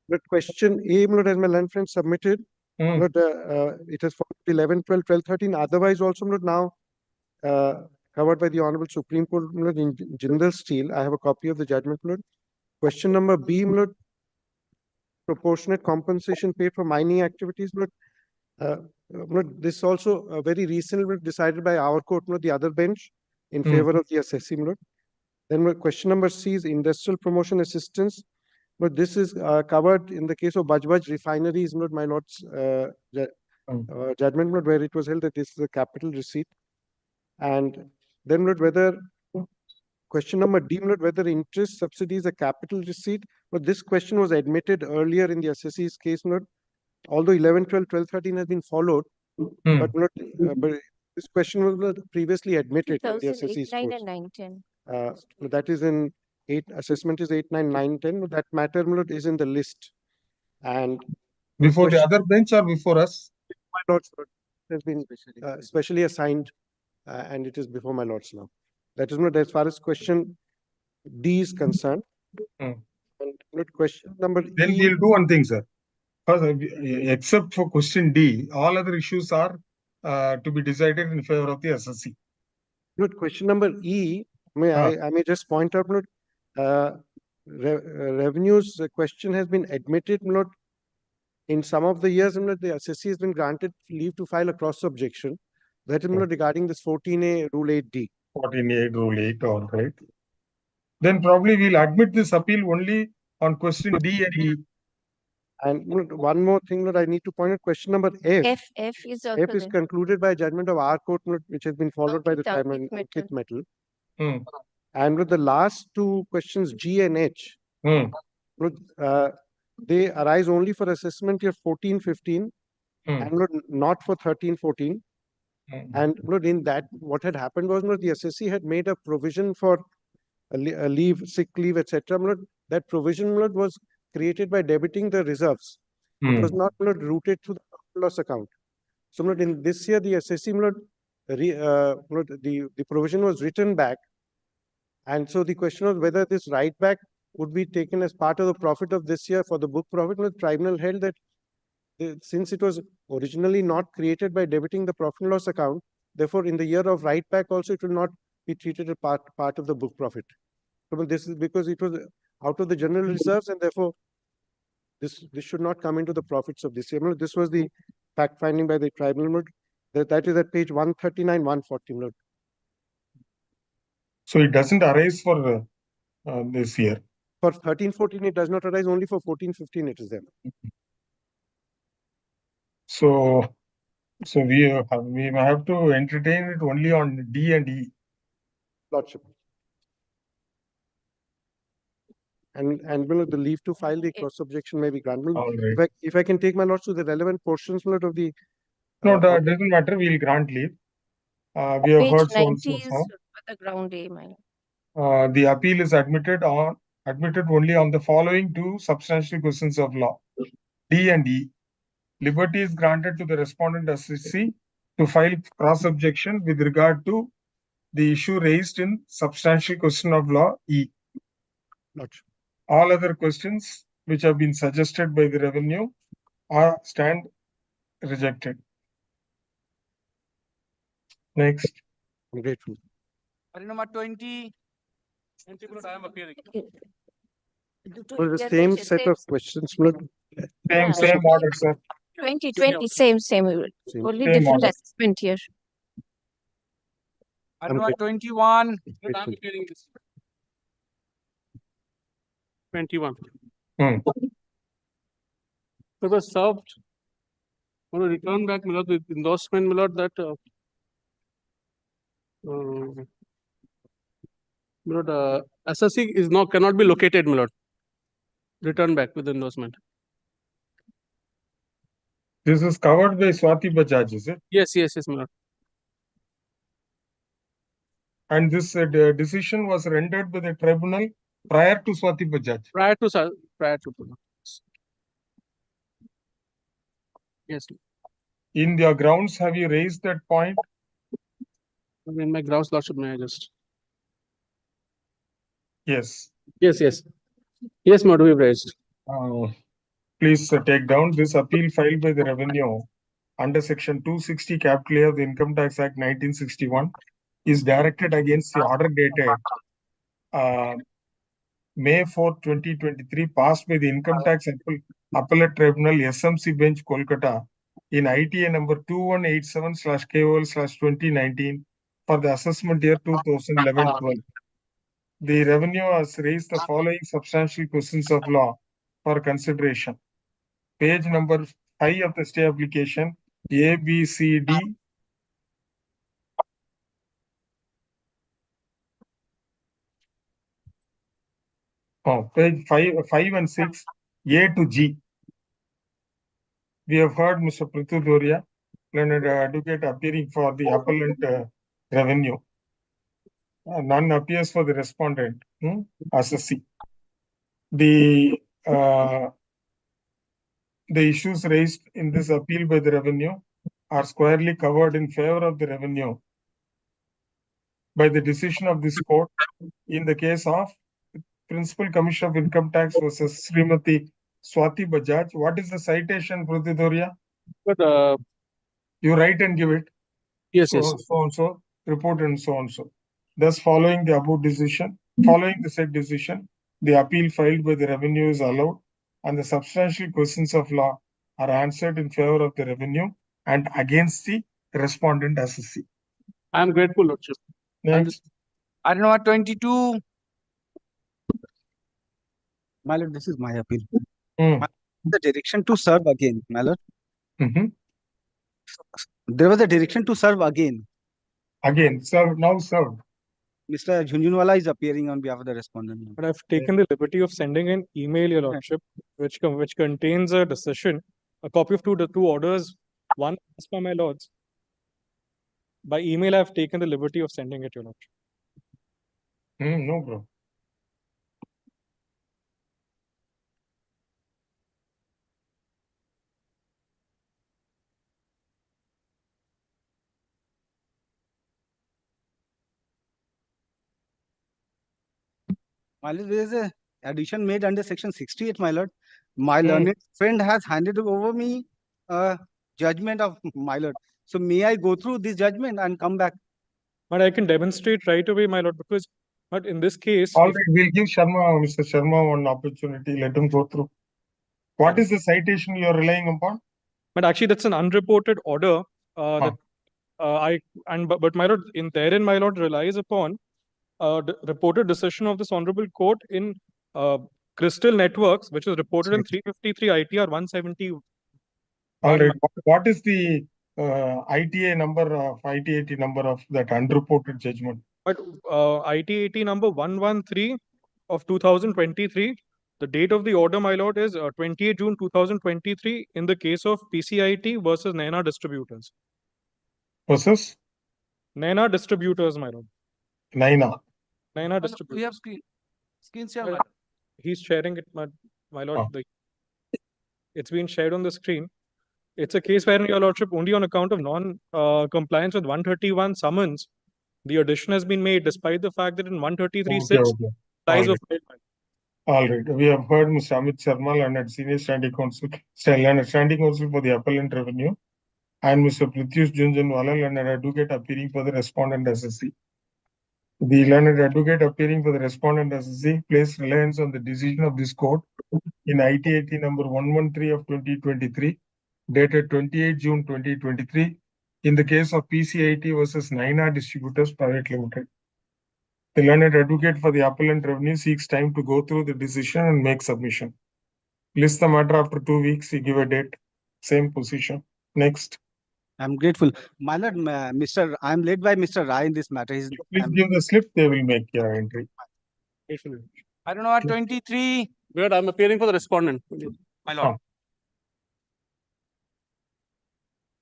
But question A, Lord, as my learned friend submitted, Lord, it has followed 11, 12, 12, 13. Otherwise, also, Lord, now covered by the Honorable Supreme Court, Lord, in Jindal Steel. I have a copy of the judgment, Lord. Question number B, Lord, proportionate compensation paid for mining activities, Lord. Lord, this also very recently decided by our court, Lord, the other bench, in favor of the assessing, Lord. Then question number C is industrial promotion assistance. But this is covered in the case of Bajbaj refineries, Lord, my lord's judgment, Lord, where it was held that this is a capital receipt. And then, Lord, whether question number D, Lord, whether interest subsidy is a capital receipt. But this question was admitted earlier in the assessee's case, Lord. Although 11, 12, 12, 13 has been followed, but not, but this question was not previously admitted in the assessee's 9 course. and 9, 10. That is in 8, assessment is 8, 9, 9, 10. That matter is in the list. And before the other bench or before us? My lords, has been specially assigned, and it is before my lords now. That is not as far as question D is concerned. And question number Then E. we'll do one thing, sir. Except for question D, all other issues are to be decided in favor of the assessee. Question number E, I may just point out, revenues question has been admitted, in some of the years, the assessee has been granted leave to file a cross objection. That is regarding this 14A Rule 8D. 14A Rule 8, all right. Then probably we'll admit this appeal only on question D and E. And one more thing that I need to point out, question number F. F is also F is there. concluded by a judgment of our court, which has been followed by the tribunal Ankit Metal. And with the last two questions, G and H, they arise only for assessment year 14-15 and not for 13-14. And in that, what had happened was the assessee had made a provision for a leave, sick leave, etc. That provision was created by debiting the reserves. It was not routed through the profit loss account. So in this year, the assessee, the provision was written back. And so the question was whether this write back would be taken as part of the profit of this year for the book profit. The tribunal held that since it was originally not created by debiting the profit and loss account, therefore in the year of write back also it will not be treated as part of the book profit. So this is because it was out of the general reserves, and therefore this should not come into the profits of this year. This was the fact finding by the tribunal. That is at page 139, 140. So it doesn't arise for this year. For 13-14, it does not arise. Only for 14-15, it is there. So So we have to entertain it only on D and E. Lordship. And below the leave to file the cross objection may be granted. All right. If I can take my lords to the relevant portions of the No, that doesn't matter. We'll grant leave. We have Page heard so 90 is so. for the ground A, my lord. The appeal is admitted only on the following two substantial questions of law, D and E. Liberty is granted to the respondent assessee to file cross objection with regard to the issue raised in substantial question of law E. All other questions which have been suggested by the revenue stand rejected. Next. I'm grateful. Item number 20. I am appearing. For the same set of questions, Same order, sir. 2020, same. Only Same different order. assessment here. Item number 21. I am appearing this. 21. Hmm. It was served. I want to return back, my lord, with endorsement, my lord, that my lord, assessee is cannot be located, my lord. Return back with endorsement. This is covered by Swati Bajaj, is it? Yes, my lord. And this decision was rendered by the tribunal prior to Swati Bajaj. Prior to. Yes. In your grounds, have you raised that point? In my grounds, lordship, may I just? Yes. Yes, my lord, we raised. Please take down this appeal filed by the revenue under section 260 capital A of the Income Tax Act 1961 is directed against the order dated May 4, 2023, passed by the Income Tax Appellate Tribunal SMC Bench, Kolkata, in ITA number 2187/KOL/2019 for the assessment year 2011-12. The revenue has raised the following substantial questions of law for consideration. Page number 5 of the stay application, A, B, C, D. Page 5 and 6, A to G. We have heard Mr. Prithu Doria, learned advocate, appearing for the appellant revenue. None appears for the respondent, assessee. The issues raised in this appeal by the revenue are squarely covered in favor of the revenue by the decision of this court in the case of Principal Commissioner of Income Tax versus Srimati Swati Bajaj. What is the citation, Prithu Doria? But you write and give it. Yes, so and so, report and so and so. Thus, following the above decision, following the said decision, the appeal filed by the revenue is allowed, and the substantial questions of law are answered in favor of the revenue and against the respondent assessee. I am grateful, lordship. Next. Item number 22. My lord, this is my appeal. The direction to serve again, my lord. There was a direction to serve again. Again, served, now served. Mr. Jhunjhunwala is appearing on behalf of the respondent. But I've taken the liberty of sending an email, Your Lordship, which contains a decision, a copy of two orders, one as per my lords. By email, I've taken the liberty of sending it, Your Lordship. No, bro. My lord, there is a addition made under section 68, my lord. My learned friend has handed over me a judgment of my lord. So may I go through this judgment and come back? But I can demonstrate right away, my lord, because but in this case, all right, we'll give Mr. Sharma one opportunity. Let him go through. What is the citation you are relying upon? But actually, that's an unreported order. But my lord, therein, my lord relies upon reported decision of this honorable court in Crystal Networks, which was reported in 353 ITR 170. All right. What is the ITA number of ITAT number of that unreported judgment. But ITAT number 113 of 2023, the date of the order, my lord, is 28 June 2023 in the case of PCIT versus NANA Distributors. Versus? NANA Distributors, my lord. NANA. NANA Distributors. We have screen share, Well, he's sharing it, my lord. It's been shared on the screen. It's a case wherein, your lordship, only on account of non-compliance with 131 summons, the addition has been made, despite the fact that in 133.6, lies of All right. We have heard Mr. Amit Sharma, learned senior standing counsel, standing counsel for the appellant revenue, and Mr. Prithvish Junjanwala, learned advocate appearing for the respondent SSC. The learned advocate appearing for the respondent SSC placed reliance on the decision of this court in ITAT number 113 of 2023, dated 28 June 2023, in the case of PCIT versus NANA Distributors Private Limited. The learned advocate for the appellant revenue seeks time to go through the decision and make submission. List the matter after 2 weeks, you give a date, same position. Next. I'm grateful. My lord, I'm led by Mr. Rai in this matter. Please give the slip, they will make your entry. I don't know, 23. Good, I'm appearing for the respondent. My lord.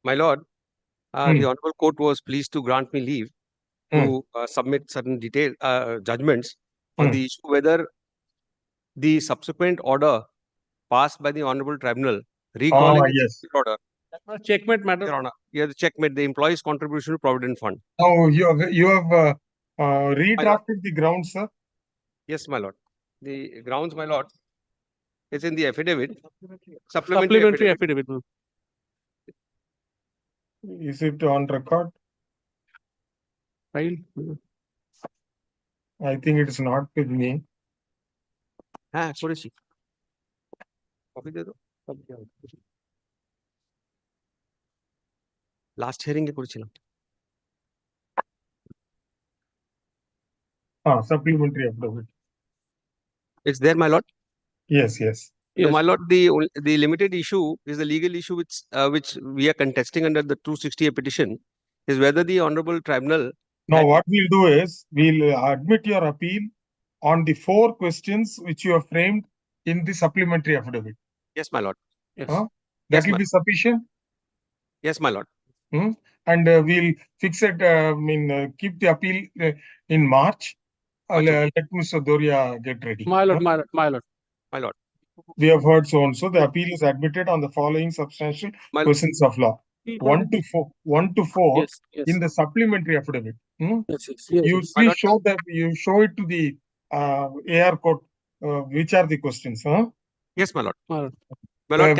My lord, the Honorable Court was pleased to grant me leave to submit certain detailed judgments on the issue whether the subsequent order passed by the Honorable Tribunal recalling the order. Checkmate matter. Your Honor, yeah, the checkmate, the employees' contribution to Provident Fund. Oh, you have redrafted the grounds, sir? Yes, my lord. The grounds, my lord, it's in the affidavit. Supplementary affidavit. Is it on record? File. I think it's not with me. Sorry. Copy de do. Last hearing করেছিলাম. Supplementary affidavit. It's there, my lord. Yes. No, my lord, the limited issue is the legal issue which we are contesting under the 260A petition is whether the Honorable Tribunal. Now, what we'll do is we'll admit your appeal on the 4 questions which you have framed in the supplementary affidavit. Yes, my lord. Yes. That will be sufficient? Yes, my lord. And we'll fix it, keep the appeal in March. Let Mr. Doria get ready. My lord. We have heard so and so. The appeal is admitted on the following substantial questions of law. 1 to 4 yes. In the supplementary affidavit. Yes. You please show it to the AR court. Which are the questions? Yes, my lord. My lord,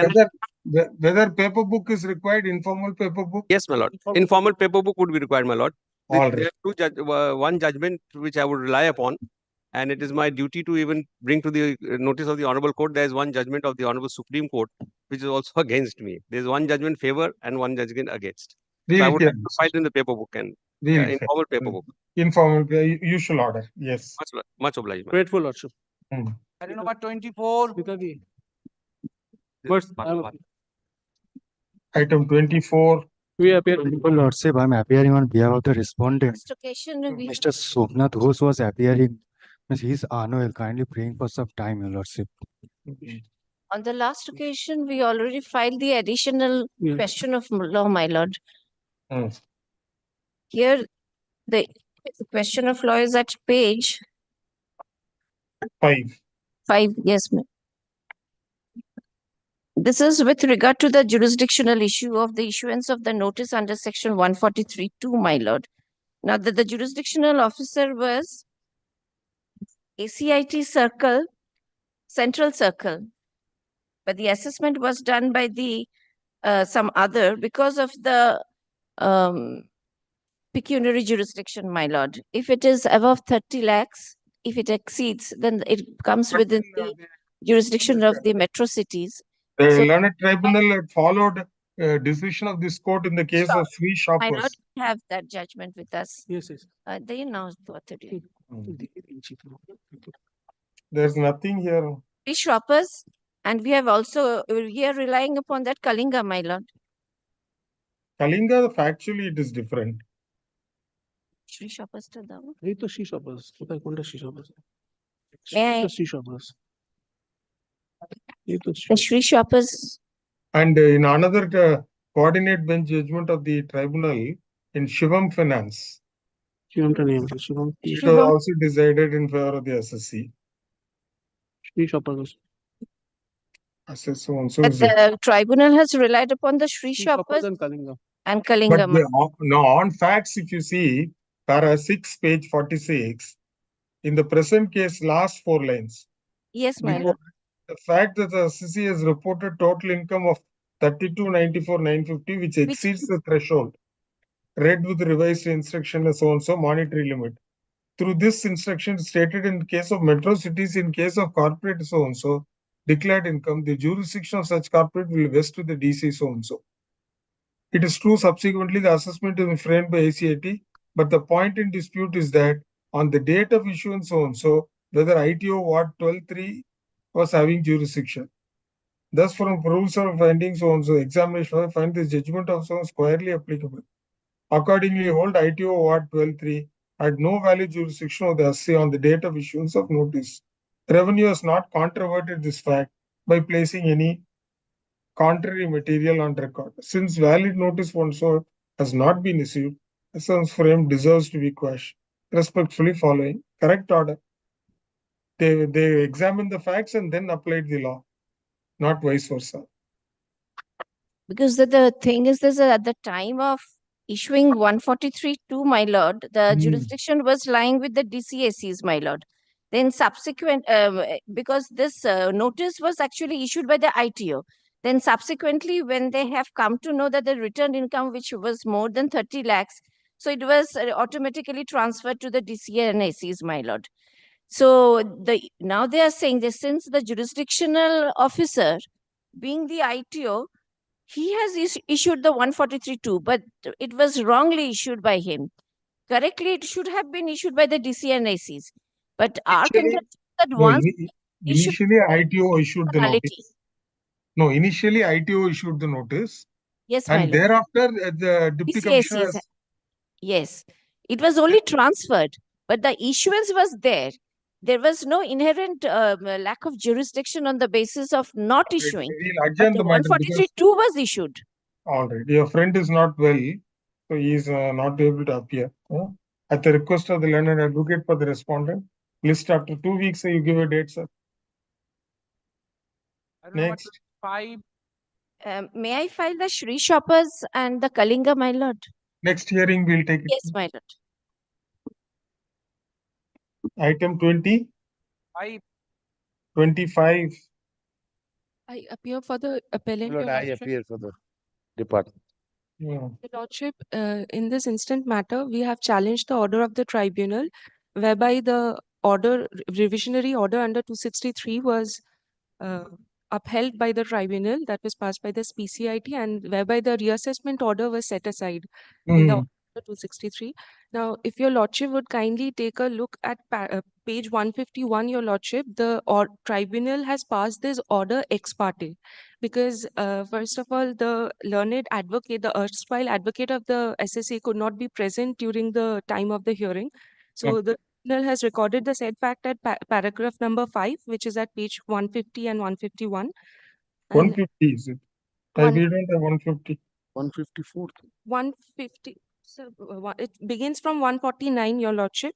whether paper book is required, informal paper book? Yes, my lord. Informal paper book would be required, my lord. All there are one judgment which I would rely upon, and it is my duty to even bring to the notice of the Honorable Court. There is one judgment of the Honorable Supreme Court which is also against me. There is one judgment favor and one judgment against. So I would like to file in the paper book and informal paper book. Informal, usual order. Yes. Much obliged. Grateful, lordship. I don't know about 24. Item 24. We appear. Lordship, I'm appearing on behalf of the respondent. Last occasion, we Mr. Somnath Ghosh was appearing. He's unwell. Kindly praying for some time, Your Lordship. on the last occasion, we already filed the additional question of law, my lord. Here, the question of law is at page 5. 5. Yes, ma'am. This is with regard to the jurisdictional issue of the issuance of the notice under section 143(2), my lord. Now, the jurisdictional officer was ACIT Circle, Central Circle, but the assessment was done by the some other because of the pecuniary jurisdiction, my lord. If it is above 30 lakhs, if it exceeds, then it comes within the jurisdiction of the metro cities. The learned tribunal had followed decision of this court in the case of three shoppers. My lord, we have that judgment with us. Yes. They know what to do. There's nothing here. 3 shoppers, and we are relying upon that Kalinga, my lord. Kalinga, factually, it is different. Shri Shoppers to the এই তো Shri Shoppers, কোথায় কোনটা Shri Shoppers? May I? এটা Shri Shoppers. এই তো The Shri Shoppers. And in another coordinate bench judgment of the tribunal in Shivam Finance, শিবমটা নিয়ে আসো, শিবম কি? it was also decided in favor of the SSC. Shri Shoppers. So But the tribunal has relied upon the Shri Shri Shoppers and Kalinga. and But Kalinga. no, on facts, if you see, para 6, page 46, in the present case, last 4 lines. Yes, my lord. The fact that the SSC has reported total income of 32,94,950, which exceeds the threshold, read with revised instruction as so monetary limit. Through this instruction stated in case of metro cities, in case of corporate so declared income, the jurisdiction of such corporate will vest to the DC so. It is true subsequently the assessment is framed by ACIT, but the point in dispute is that on the date of issuance so whether ITO Ward 12-3 was having jurisdiction. Thus, from rules of findings so examination, I find the judgment of so squarely applicable. Accordingly, hold ITO Ward 12-3 had no valid jurisdiction of the SC on the date of issuance of notice. Revenue has not controverted this fact by placing any contrary material on record. Since valid notice also has not been issued, Assam's frame deserves to be quashed. Respectfully following correct order. They examined the facts and then applied the law, not vice versa. Because the thing is this, at the time of issuing 143-2, my lord, the jurisdiction was lying with the DCACs, my lord. Then subsequent, because this notice was actually issued by the ITO. Then subsequently, when they have come to know that the returned income, which was more than 30 lakhs, so it was automatically transferred to the DCACs, my lord. So now they are saying that since the jurisdictional officer, being the ITO, he has issued the 143-2, but it was wrongly issued by him. Correctly, it should have been issued by the DCNACs. But our contention is that once initially ITO issued the notice. No, initially ITO issued the notice. Yes, my and lord. thereafter the deputy commissioner. Yes, it was only transferred, but the issuance was there. There was no inherent lack of jurisdiction on the basis of not issuing. We'll But adjourn the the matter 143-2 was issued. All right. Your friend is not well, so he is not able to appear. At the request of the learned advocate for the respondent, list after 2 weeks, you give a date, sir. Next. May I file the Shri Shoppers and the Kalinga, my lord? Next hearing, we'll take it. Yes, my lord. Item 20. 25. I appear for the appellant. Lord, Your I Lordship. appear for the department. Yeah. Your Lordship, in this instant matter, we have challenged the order of the tribunal, whereby the revisionary order under 263 was upheld by the tribunal that was passed by the PCIT, and whereby the reassessment order was set aside in the order 263. Now, if your Lordship would kindly take a look at page 151, your Lordship, the tribunal has passed this order ex parte, because first of all, the learned advocate, the erstwhile advocate of the SSA could not be present during the time of the hearing. So the tribunal has recorded the said fact at paragraph number 5, which is at page 150 and 151. 150 is it? I read on the 150. 154. 150. So it begins from 149, your Lordship,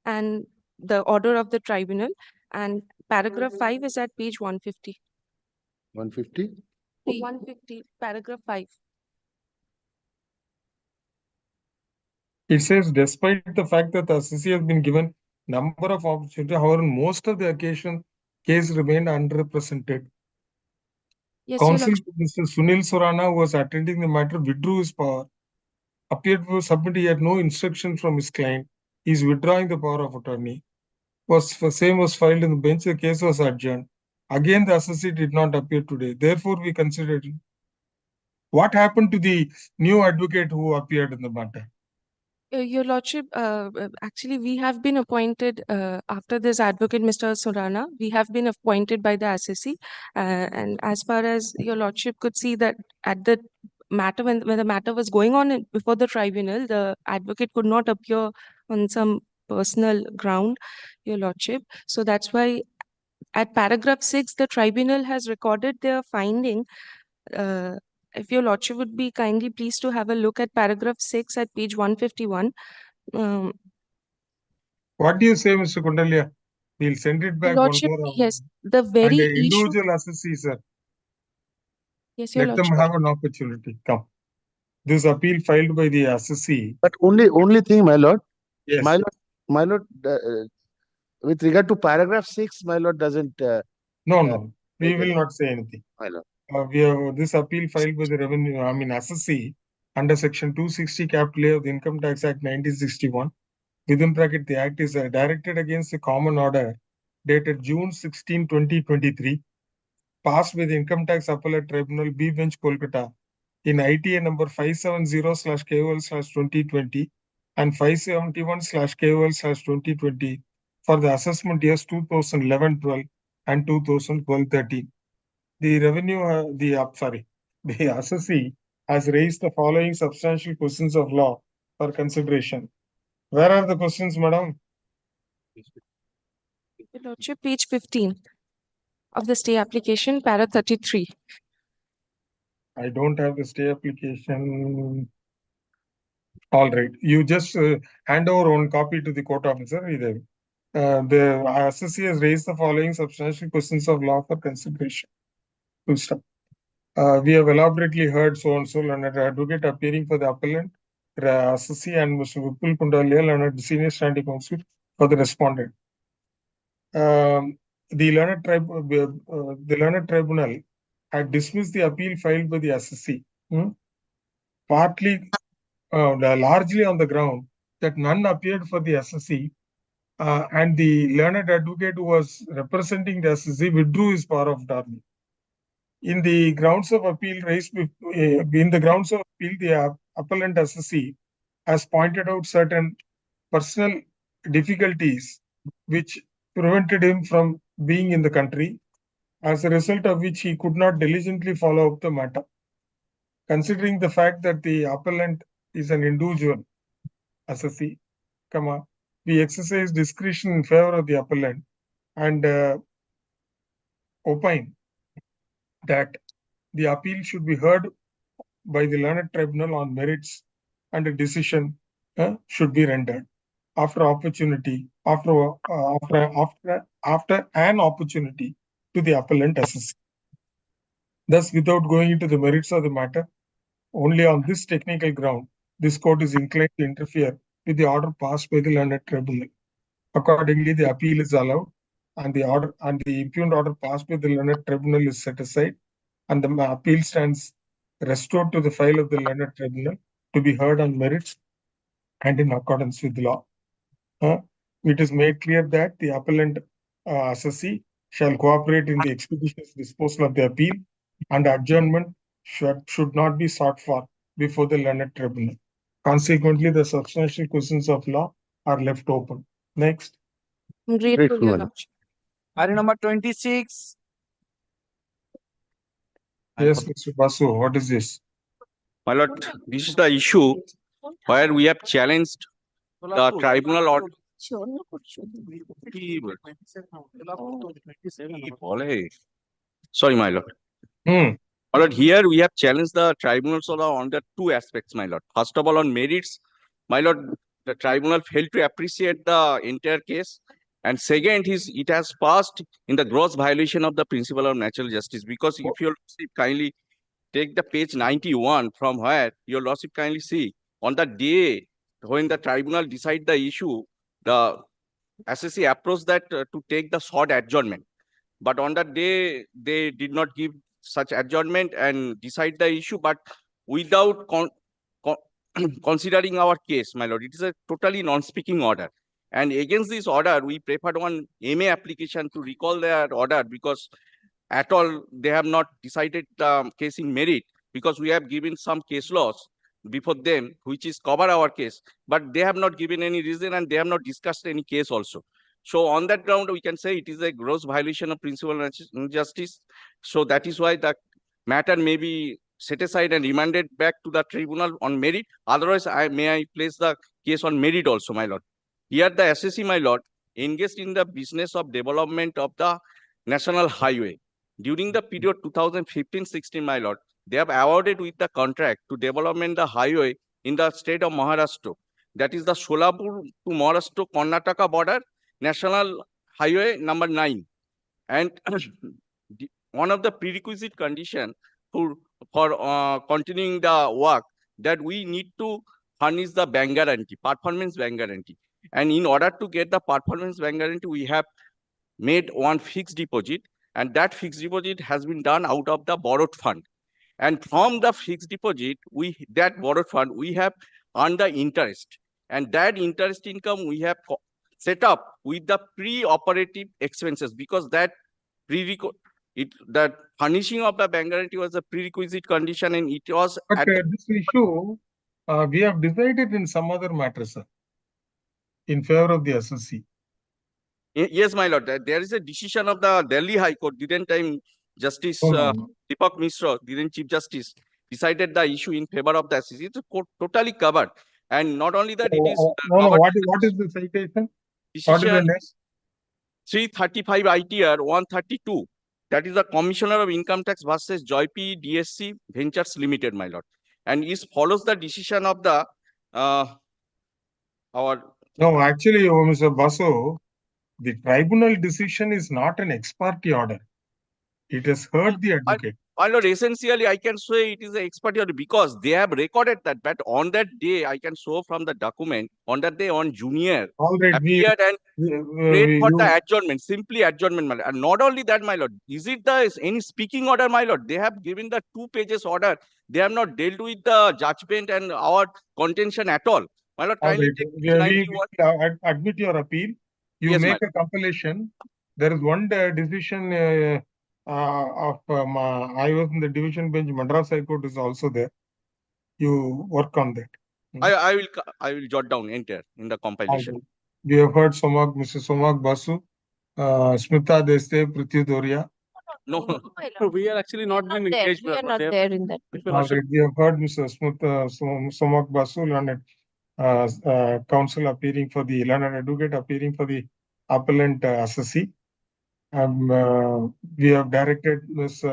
and the order of the tribunal, and paragraph 5 is at page 150. 150? 150, paragraph 5. It says, despite the fact that the SSC has been given number of opportunities, however, in most of the occasions, case remained underrepresented. Yes, Your Counsel Lordship. Mr. Sunil Surana, who was attending the matter, withdrew his power. Appeared to submit he had no instruction from his client. He is withdrawing the power of attorney. Same was filed in the bench. The case was adjourned. Again, the SSC did not appear today. Therefore, we considered what happened to the new advocate who appeared in the matter. Your Lordship, actually, we have been appointed after this advocate, Mr. Surana. We have been appointed by the SSC, and as far as Your Lordship could see that at the matter when the matter was going on before the tribunal, the advocate could not appear on some personal ground, Your Lordship. So that's why at paragraph 6, the tribunal has recorded their finding. If Your Lordship would be kindly pleased to have a look at paragraph 6 at page 151. What do you say, Mr. Kundalia? We'll send it Your back Lordship, one more. yes, the And very the issue. individual assessee, sir. Yes, Your Let them Lordship. have an opportunity. Come. This appeal filed by the assessee. But only thing, my lord. Yes. My lord, with regard to paragraph 6, my lord doesn't. No. We will not say anything. My lord. We have this appeal filed by the assessee under section 260 capital A of the Income Tax Act 1961. Within bracket, the act is directed against the common order dated June 16, 2023, passed by the Income Tax Appellate Tribunal B Bench, Kolkata, in ITA number 570/KOL/2020 and 571/KOL/2020 for the assessment years 2011-12 and 2012-13. The the assessee has raised the following substantial questions of law for consideration. Where are the questions, madam? Your Lordship, page 15 of the stay application, para 33. I don't have the stay application. All right. You just hand over one copy to the court officer. The assessee has raised the following substantial questions of law for consideration. Full stop. We have elaborately heard so-and-so learned advocate appearing for the appellant, assessee, and Mr. Vipul Kundalia, learned senior standing counsel for the respondent. The learned tribunal had dismissed the appeal filed by the assessee, largely on the ground that none appeared for the assessee, and the learned advocate who was representing the assessee withdrew his power of attorney. In the grounds of appeal the appellant assessee has pointed out certain personal difficulties which prevented him from being in the country, as a result of which he could not diligently follow up the matter. Considering the fact that the appellant is an individual assessee, we exercise discretion in favor of the appellant and opine that the appeal should be heard by the learned tribunal on merits and a decision should be rendered after an opportunity to the appellant assessee. Thus, without going into the merits of the matter, only on this technical ground, this court is inclined to interfere with the order passed by the learned tribunal. Accordingly, the appeal is allowed, and the impugned order passed by the learned tribunal is set aside, and the appeal stands restored to the file of the learned tribunal to be heard on merits and in accordance with the law. It is made clear that the appellant assessee shall cooperate in the expeditious disposal of the appeal, and adjournment should not be sought for before the learned tribunal. Consequently, the substantial questions of law are left open. Next. Grateful, Your Lordship. Item number 26. Yes, Mr. Basu, what is this? My lord, this is the issue where we have challenged the tribunal order. Sorry, my lord. My lord, here we have challenged the tribunal's order on the two aspects, my lord. First of all, on merits, my lord, the tribunal failed to appreciate the entire case. And second is it has passed in the gross violation of the principle of natural justice. Because if you kindly take the page 91 from where your lordship kindly see on the day when the tribunal decide the issue, the assessee approached that to take the short adjournment. But on that day, they did not give such adjournment and decide the issue, but without considering our case, my lord. It is a totally non-speaking order. And against this order, we preferred one MA application to recall their order because at all they have not decided the case in merit, because we have given some case laws before them, which is cover our case, but they have not given any reason and they have not discussed any case also. So on that ground, we can say it is a gross violation of principle of justice. So that is why the matter may be set aside and remanded back to the tribunal on merit. Otherwise, I place the case on merit also, my lord. Here the assessee, my lord, engaged in the business of development of the national highway. During the period 2015-16, my lord, they have awarded with the contract to development the highway in the state of Maharashtra. That is the Solapur to Maharashtra Karnataka border, national highway number 9. And one of the prerequisite condition for continuing the work that we need to furnish the bank guarantee, performance bank guarantee. And in order to get the performance bank guarantee, we have made one fixed deposit, and that fixed deposit has been done out of the borrowed fund. And from the fixed deposit, that borrowed fund, we have earned the interest. And that interest income we have set up with the pre-operative expenses, because that that furnishing of the bank guarantee was a prerequisite condition, and it was But this issue, we have decided in some other matters, sir, in favor of the assessee. Yes, my lord. There is a decision of the Delhi High Court. Didn't time Justice Deepak Mishra, didn't Chief Justice, decided the issue in favor of the assessee. It's totally covered. And not only that, it is What is the citation? What is the decision next? 335 ITR 132. That is the Commissioner of Income Tax versus Joyp DSC Ventures Limited, my lord. And it follows the decision of the No, actually, Mr. Basu, the tribunal decision is not an ex parte order. It has heard the advocate. My lord, essentially, I can say it is an expert order because they have recorded that. But on that day, I can show from the document, on that day, on junior, All right, appeared and prayed for the adjournment, simply adjournment, my lord. And not only that, my lord, is it any speaking order, my lord? They have given the 2 pages order. They have not dealt with the judgment and our contention at all. My lord, kindly take We admit your appeal. You Yes, make a compilation. There is one decision I was in the division bench. Madras High Court is also there. You work on that. I will jot down enter in the compilation. We have heard Mr. Somag Basu, Smita Deste, Prithvi Doria. No, we are actually not been engaged. We are not there in that. All right, we have heard Mr. Somag Basu, learned counsel appearing for the learned advocate appearing for the appellant assessee. We have directed Ms.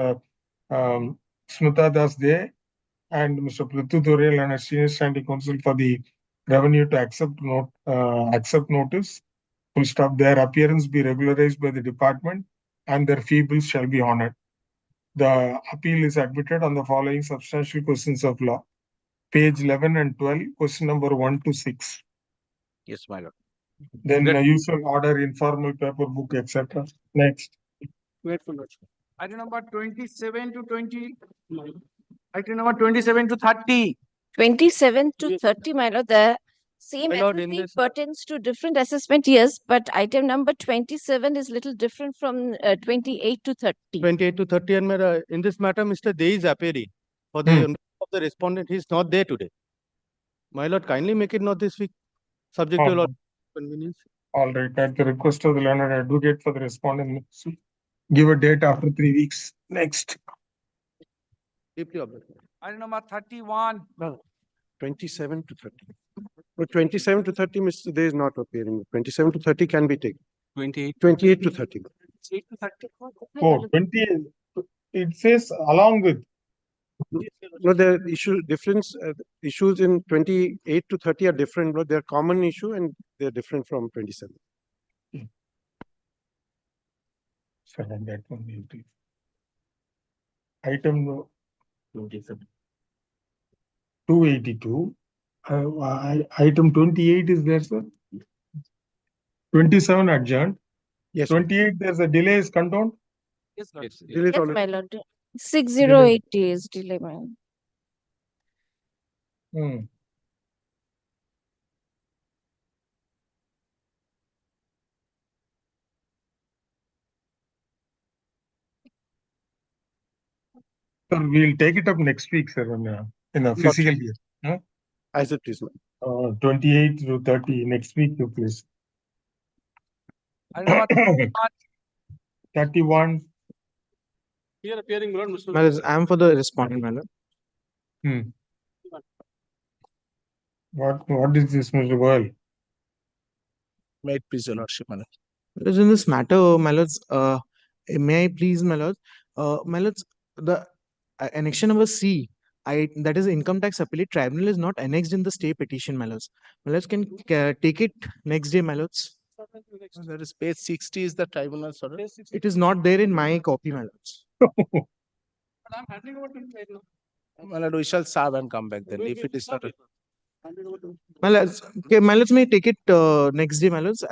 Smita Das De and Mr. Prithvi Doria and senior standing counsel for the revenue to accept notice. Full stop. Their appearance be regularized by the department and their fee bills shall be honored. The appeal is admitted on the following substantial questions of law. Page 11 and 12, question number 1 to 6. Yes, my lord. Then usual order, informal paper book, etc. Next. Wait for that. Item number 27 to 20. Item number 27 to 30. 27 to 30, my lord. The same My lord, in SSC this- pertains to different assessment years, but item number 27 is little different from 28 to 30. 28 to 30, and in this matter, Mr. Dey is appearing for the of the respondent. He is not there today. My lord, kindly make it not this week, subject to your convenience. All right, at the request of the learned advocate for the respondent, give a date after 3 weeks. Next. Deeply object. Item number 31. No, 27 to 30. But 27 to 30, Mr. Dey is not appearing. 27 to 30 can be taken. 28 to 30. 8 to 30. Oh, 28. It says along with. No, the issues in 28 to 30 are different, but they're common issue and they're different from 27. That one will be. Item 282. Item 28 is there, sir. 27 adjourned. Yes. 28, there's a delay is condoned. Yes, Lord. Yes, my lord. 608 days delay, my lord. Sir, we'll take it up next week, sir, in a physical year. Huh? As it is. 28 to 30 next week, you please. Item number 31. Here appearing, my lord, Mr. Well, I am for the respondent, my lord. What is this, Mr. Goyal? May it please your lordship, my lord. Because in this matter, my lords, may I please, my lords, the annexion number C, that is income tax appellate tribunal is not annexed in the stay petition, my lords. My lords can take it next day, my lords. That is page 60 is the tribunal's order. It is not there in my copy, my lords. I'm handing over to you right now. My lord, we shall serve and come back then if it is not. My lords, okay, my lords may take it next day, my lords.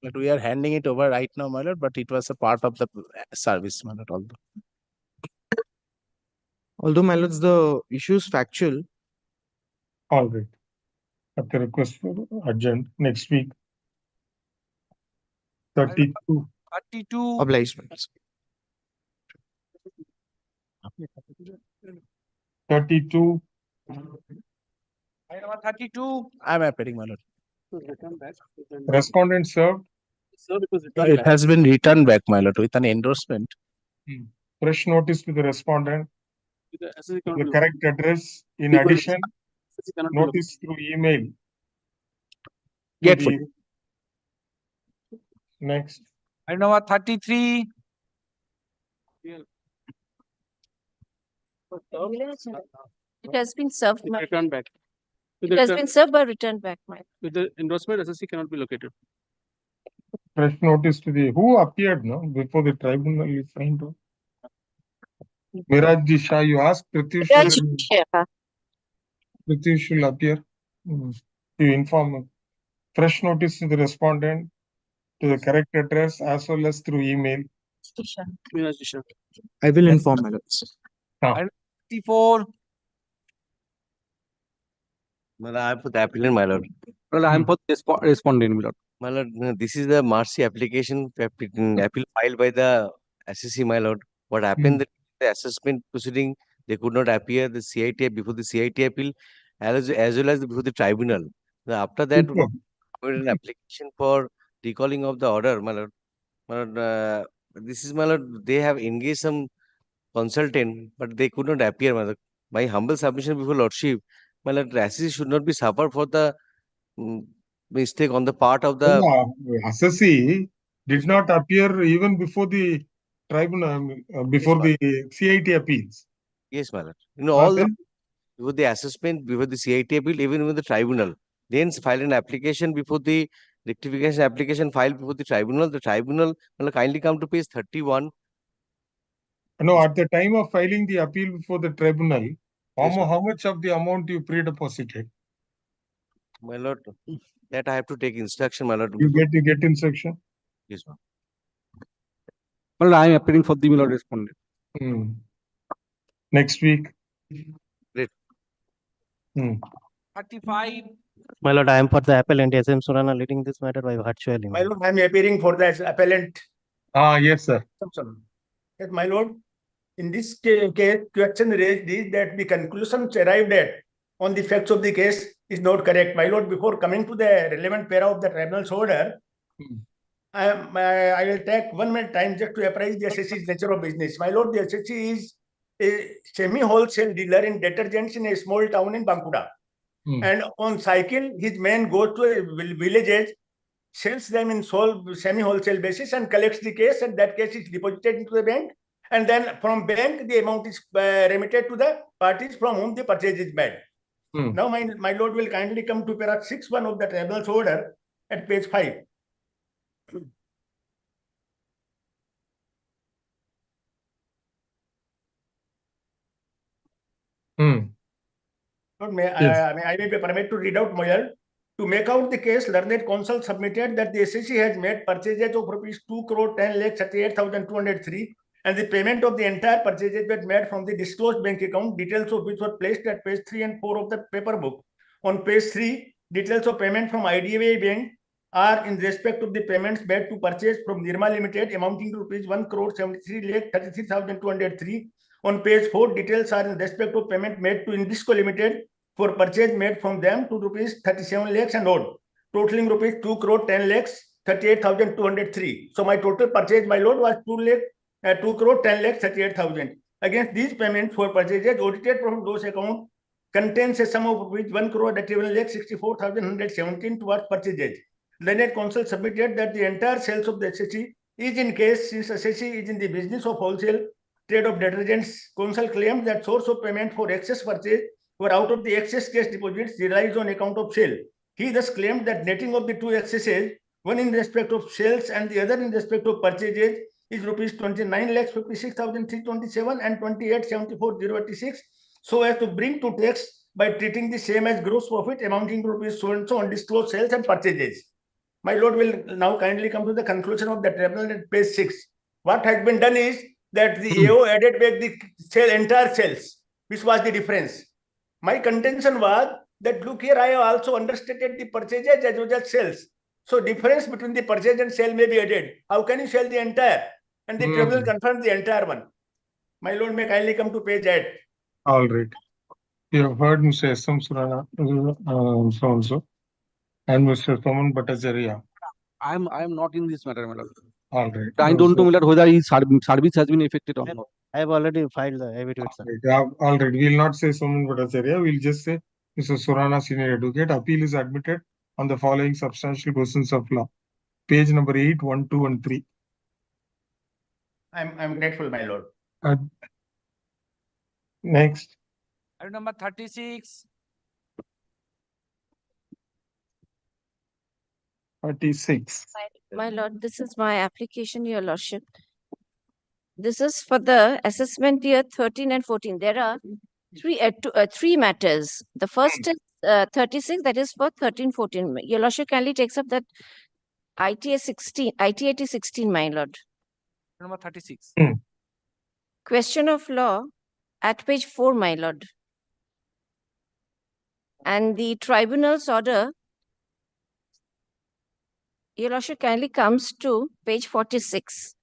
But we are handing it over right now, my lord, but it was a part of the service, my lord. Although, my lords, the issue is factual. All right. At the request for urgent next week. 32. 32. Obliged. 32. Item number 32. I am appearing, my lord. Respondent served. It has been returned back, my lord, with an endorsement. Fresh notice to the respondent. The correct address. In addition, notice through email. Get Next. Item number 33. It has been served. Return back. It has been served but returned back, my. With the endorsement, SSC cannot be located. Fresh notice to the who appeared before the tribunal is signed off. Miraj Shah, you asked Pratyush will appear. You inform fresh notice to the respondent to the correct address as well as through email. I will inform, my lords. 34. Well, I am for the appellant, my lord. Well, I am for the respondent, my lord. My lord, this is the mercy application appeal filed by the SSC, my lord. What happened that the assessment proceeding, they could not appear the CIT before the CIT appeal as well as before the tribunal. Now, after that, we made an application for recalling of the order, my lord. My lord, this is, my lord, they have engaged some consultant, but they could not appear, my lord. My humble submission before lordship, my lord, SSC should not be suffered for the mistake on the part of the assessee did not appear even before the tribunal, before the CIT appeals. Yes, my lord. All the before the assessment, before the CIT appeal, even with the tribunal, then file an application before the rectification application filed before the tribunal. The tribunal will kindly come to page 31. No, at the time of filing the appeal before the tribunal, how much of the amount you pre-deposited? My lord, that I have to take instruction, my lord. You get instruction? Yes, ma'am. Well, I am appearing for the Milord respondent. Next week. Great. 35. My lord, I am for the appellant SM Surana leading this matter by virtually. My lord, I am appearing for the appellant. Yes, sir. Yes, my lord, in this case, question raised is that the conclusions arrived at on the facts of the case is not correct. My lord, before coming to the relevant para of the tribunal's order, I will take 1 minute time just to apprise the SSC's nature of business. My lord, the SSC is a semi-wholesale dealer in detergents in a small town in Bankuda. And on cycle, his man goes to villages, sells them in semi-wholesale basis and collects the case, and that case is deposited into the bank. And then from bank, the amount is remitted to the parties from whom the purchase is made. Now, my lord will kindly come to paragraph 6.1 of the tribunal's order at page 5. I may be permitted to read out, my lord. To make out the case, learned counsel submitted that the SSC has made purchases of rupees 2,10,38,203 and the payment of the entire purchases were made from the disclosed bank account, details of which were placed at page 3 and 4 of the paper book. On page 3, details of payment from IDFI Bank are in respect of the payments made to purchase from Nirma Limited amounting to rupees 1,73,33,203. On page 4, details are in respect of payment made to Indisco Limited for purchase made from them to rupees 37 lakhs and odd, totaling rupees 2,10,38,203. So my total purchase, my lord, was 2 crore 10 lakh 38,000. Against these payments for purchases, audited profit loss account contains a sum of rupees 1 crore 81 lakh 64,117 towards purchases. Learned counsel submitted that the entire sales of the SSC is in case, since SSC is in the business of wholesale trade of detergents. Counsel claimed that source of payment for excess purchase were out of the excess cash deposits realized on account of sale. He thus claimed that netting of the two excesses, one in respect of sales and the other in respect of purchases, is rupees 29,56,327 and 28,74,086, so as to bring to tax by treating the same as gross profit amounting to rupees so and so on disclosed sales and purchases. My lord will now kindly come to the conclusion of the tribunal at page 6. What has been done is that the AO added back the entire sales, which was the difference. My contention was that, look here, I have also understated the purchases as well as sales. So difference between the purchase and sale may be added. How can you sell the entire? And the tribunal confirmed the entire one. My lord may kindly come to page 8. All right. You have heard Mr. S.M. Surana, so also, and Mr. Soman Bhattacharya. I am not in this matter, my lord. All right. I don't know, my lord, whether his service has been affected or not. I have already filed the affidavit, sir. All right. We will not say Soman Bhattacharya. We will just say Mr. Surana, senior advocate. Appeal is admitted on the following substantial questions of law. Page number 8, 1, 2, and 3. I'm grateful, my lord. Next. Item number 36. 36. My lord, this is my application, your lordship. This is for the assessment year 13 and 14. There are three matters. The first is 36, that is for 13-14. Your lordship kindly takes up that ITA 16, my lord. Number 36. Question of law at page 4, my lord. And the tribunal's order, your lordship kindly comes to page 46.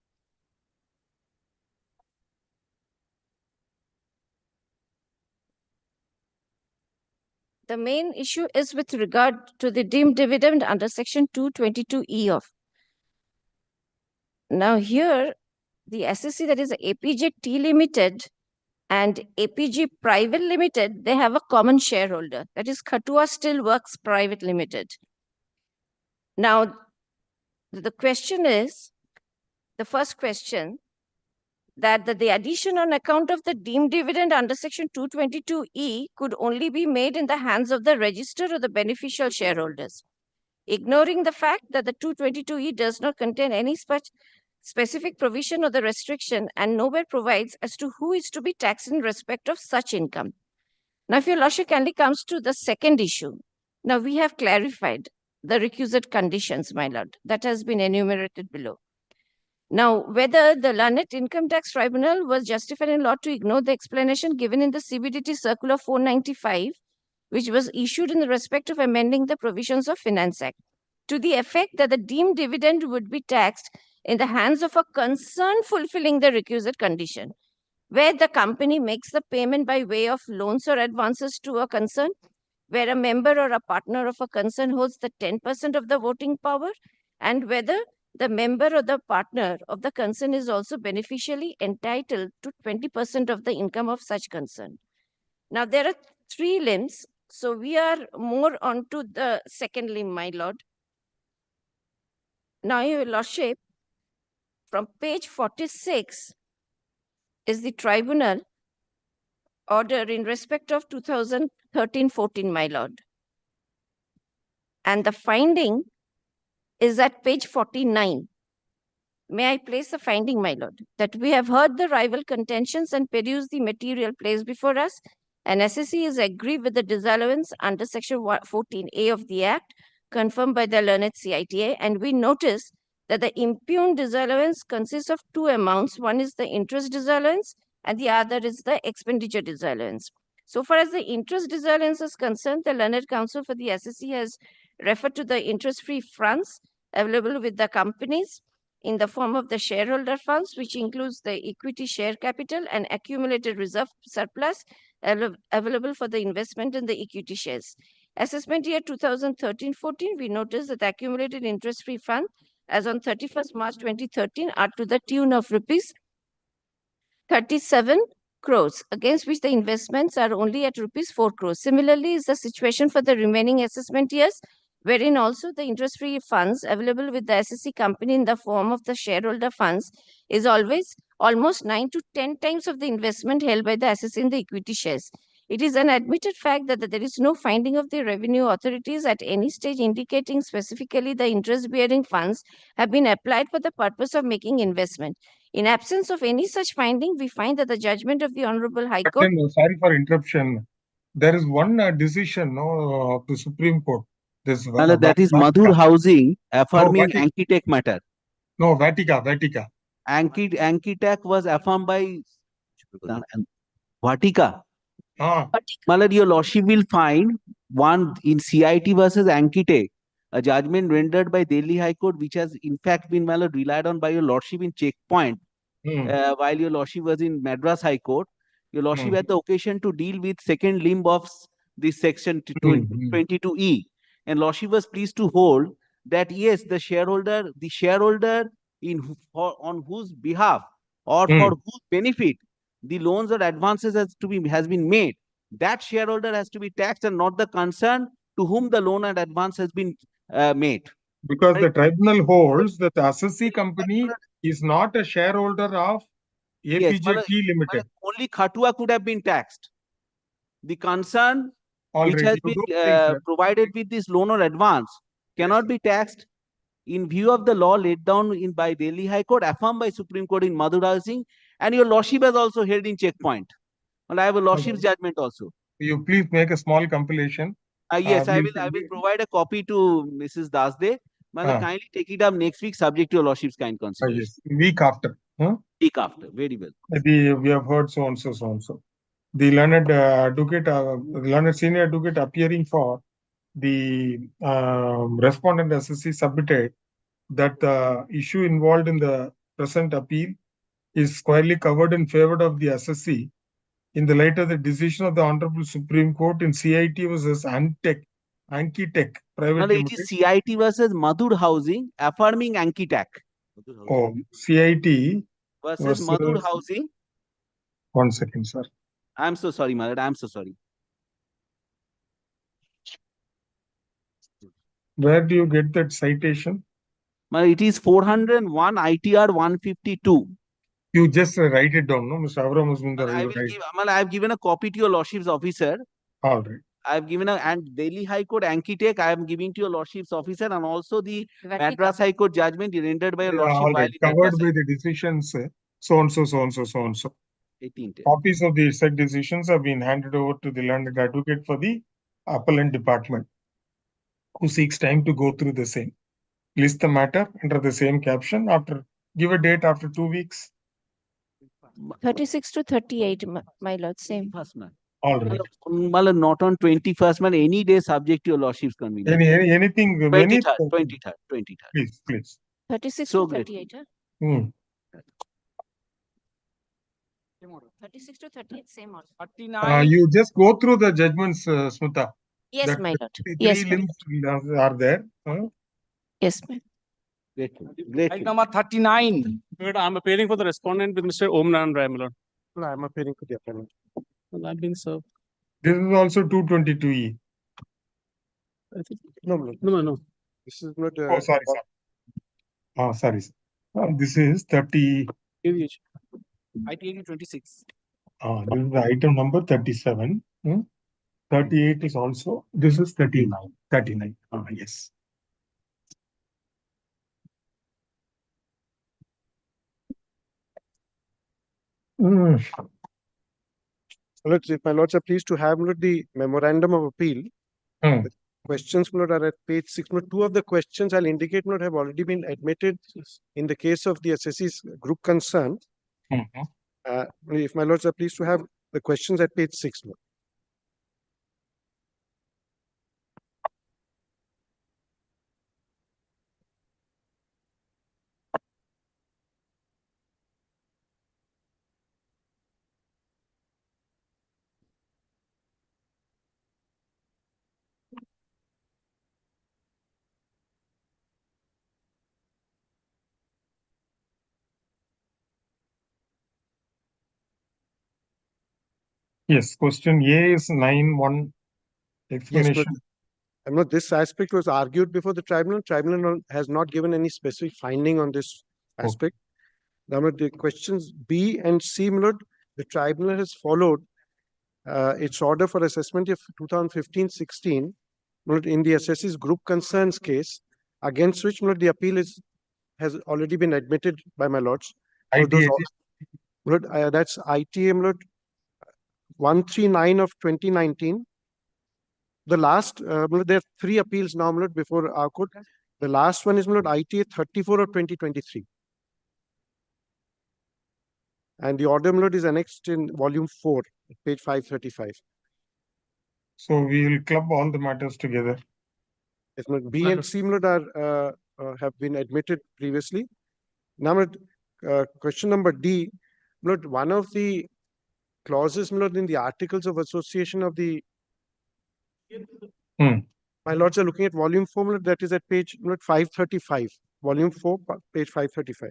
The main issue is with regard to the deemed dividend under section 222E of. Now here, the SSC, that is APJ T Limited and APG Private Limited, they have a common shareholder. That is Khatua Steel Works Private Limited. Now, the question is, the first question, that the addition on account of the deemed dividend under section 222E could only be made in the hands of the register or the beneficial shareholders, ignoring the fact that the 222E does not contain any such specific provision or the restriction and nowhere provides as to who is to be taxed in respect of such income. Now, if your lordship kindly comes to the second issue, now we have clarified the requisite conditions, my lord, that has been enumerated below. Now, whether the learned Income Tax Tribunal was justified in law to ignore the explanation given in the CBDT Circular 495, which was issued in respect of amending the provisions of Finance Act, to the effect that the deemed dividend would be taxed in the hands of a concern fulfilling the requisite condition, where the company makes the payment by way of loans or advances to a concern, where a member or a partner of a concern holds the 10% of the voting power, and whether the member or the partner of the concern is also beneficially entitled to 20% of the income of such concern. Now, there are three limbs, so we are more onto the second limb, my lord. Now, your lordship, from page 46 is the tribunal order in respect of 2013-14, my lord. And the finding is at page 49. May I place the finding, my lord, that we have heard the rival contentions and perused the material placed before us, and SSC is agreed with the disallowance under section 14A of the Act, confirmed by the learned CITA, and we notice that the impugned disallowance consists of two amounts. One is the interest disallowance, and the other is the expenditure disallowance. So far as the interest disallowance is concerned, the learned counsel for the SSC has referred to the interest-free funds available with the companies in the form of the shareholder funds, which includes the equity share capital and accumulated reserve surplus available for the investment in the equity shares. Assessment year 2013-14, we notice that the accumulated interest-free fund as on 31st March 2013 are to the tune of rupees 37 crores, against which the investments are only at rupees 4 crores. Similarly is the situation for the remaining assessment years, wherein also the interest-free funds available with the SSC company in the form of the shareholder funds is always almost 9 to 10 times of the investment held by the assessee in the equity shares. It is an admitted fact that there is no finding of the revenue authorities at any stage indicating specifically the interest-bearing funds have been applied for the purpose of making investment. In absence of any such finding, we find that the judgment of the Honorable High But Court. then, sorry for interruption. There is one decision of the Supreme Court. This That is Madhur Housing affirming Vatica. Ankitech matter. No, Vatica. Ankitech was affirmed by Vatica. Ah. Malad, your lordship will find one in CIT versus Ankitech, a judgment rendered by Delhi High Court, which has in fact been relied on by your lordship in checkpoint, while your lordship was in Madras High Court. Your lordship had the occasion to deal with second limb of this section 22E, and lordship was pleased to hold that yes, the shareholder on whose behalf or for whose benefit the loans or advances has been made, that shareholder has to be taxed and not the concern to whom the loan and advance has been made. Because the tribunal holds that the assessee company is not a shareholder of APJT Limited. Only Khatua could have been taxed. The concern which has been provided with this loan or advance cannot be taxed in view of the law laid down by Delhi High Court, affirmed by Supreme Court in Madhur Housing, and your lordship has also held in checkpoint. And I have a lordship's judgment also. You please make a small compilation. Yes, I will provide a copy to Mrs. Dasde. Kindly take it up next week, subject to your lordship's kind consideration. Yes. Week after. Week after, very well. We have heard so and so. The learned advocate, learned senior advocate appearing for the respondent assessee submitted that the issue involved in the present appeal is squarely covered in favor of the assessee in the light of the decision of the Honorable Supreme Court in CIT versus Ankitech Private It Limited. is CIT versus Madhur Housing affirming Ankitech. Oh, CIT versus Madhur Housing. 1 second, sir. I'm so sorry, Malad. I'm so sorry. Where do you get that citation? It is 401 ITR 152. You just write it down, no, Mr. Avram Musmundar. I have given a copy to your lordship's officer. All right. I have given and Delhi High Court Ankitech I am giving to your lordship's officer, and also the Madras High Court judgment rendered by your lordship. All right. Covered by the decisions, so and so. 18. Copies of the said decisions have been handed over to the learned advocate for the appellant department, who seeks time to go through the same. List the matter under the same caption. Give a date after 2 weeks. 36 to 38, my lord, same. All right. Not on 21st, man. Any day subject to your lordship's convenience. Anything. 23rd. Please. 36 so to 38. 36 to 38, same order. 39. You just go through the judgments, Smita. Yes, my lord. Three limbs are there. Yes, ma'am. Great. Item number 39. I'm appearing for the respondent with Mr. Om Naran Rai, my lord. No, I'm appearing for the appellant. Well, I've been served. This is also 222E. No. This is not. Oh, sorry. Sorry. This is 30. Item 26. This is the item number 37. 38 is also. This is 39. 39. Yes. If my lords are pleased to have the memorandum of appeal, the questions are at page 6. Two of the questions I'll indicate have already been admitted in the case of the assessee's group concern. If my lords are pleased to have the questions at page 6. Yes, question A is 9-1 Yes, explanation. but this aspect was argued before the tribunal. Tribunal has not given any specific finding on this aspect. Now, the questions B and C, the tribunal has followed its order for assessment of 2015-16 in the assessee's group concerns case, against which the appeal has already been admitted by my lords. That's ITA 139 of 2019. The last, there are 3 appeals now before our court. The last one is ITA 34 of 2023. And the order is annexed in volume 4, page 535. So we will club all the matters together. Yes, B and C are, have been admitted previously. Now, question number D, one of the clauses in the Articles of Association of the my lords are looking at volume 4, that is at page 535. Volume 4, page 535.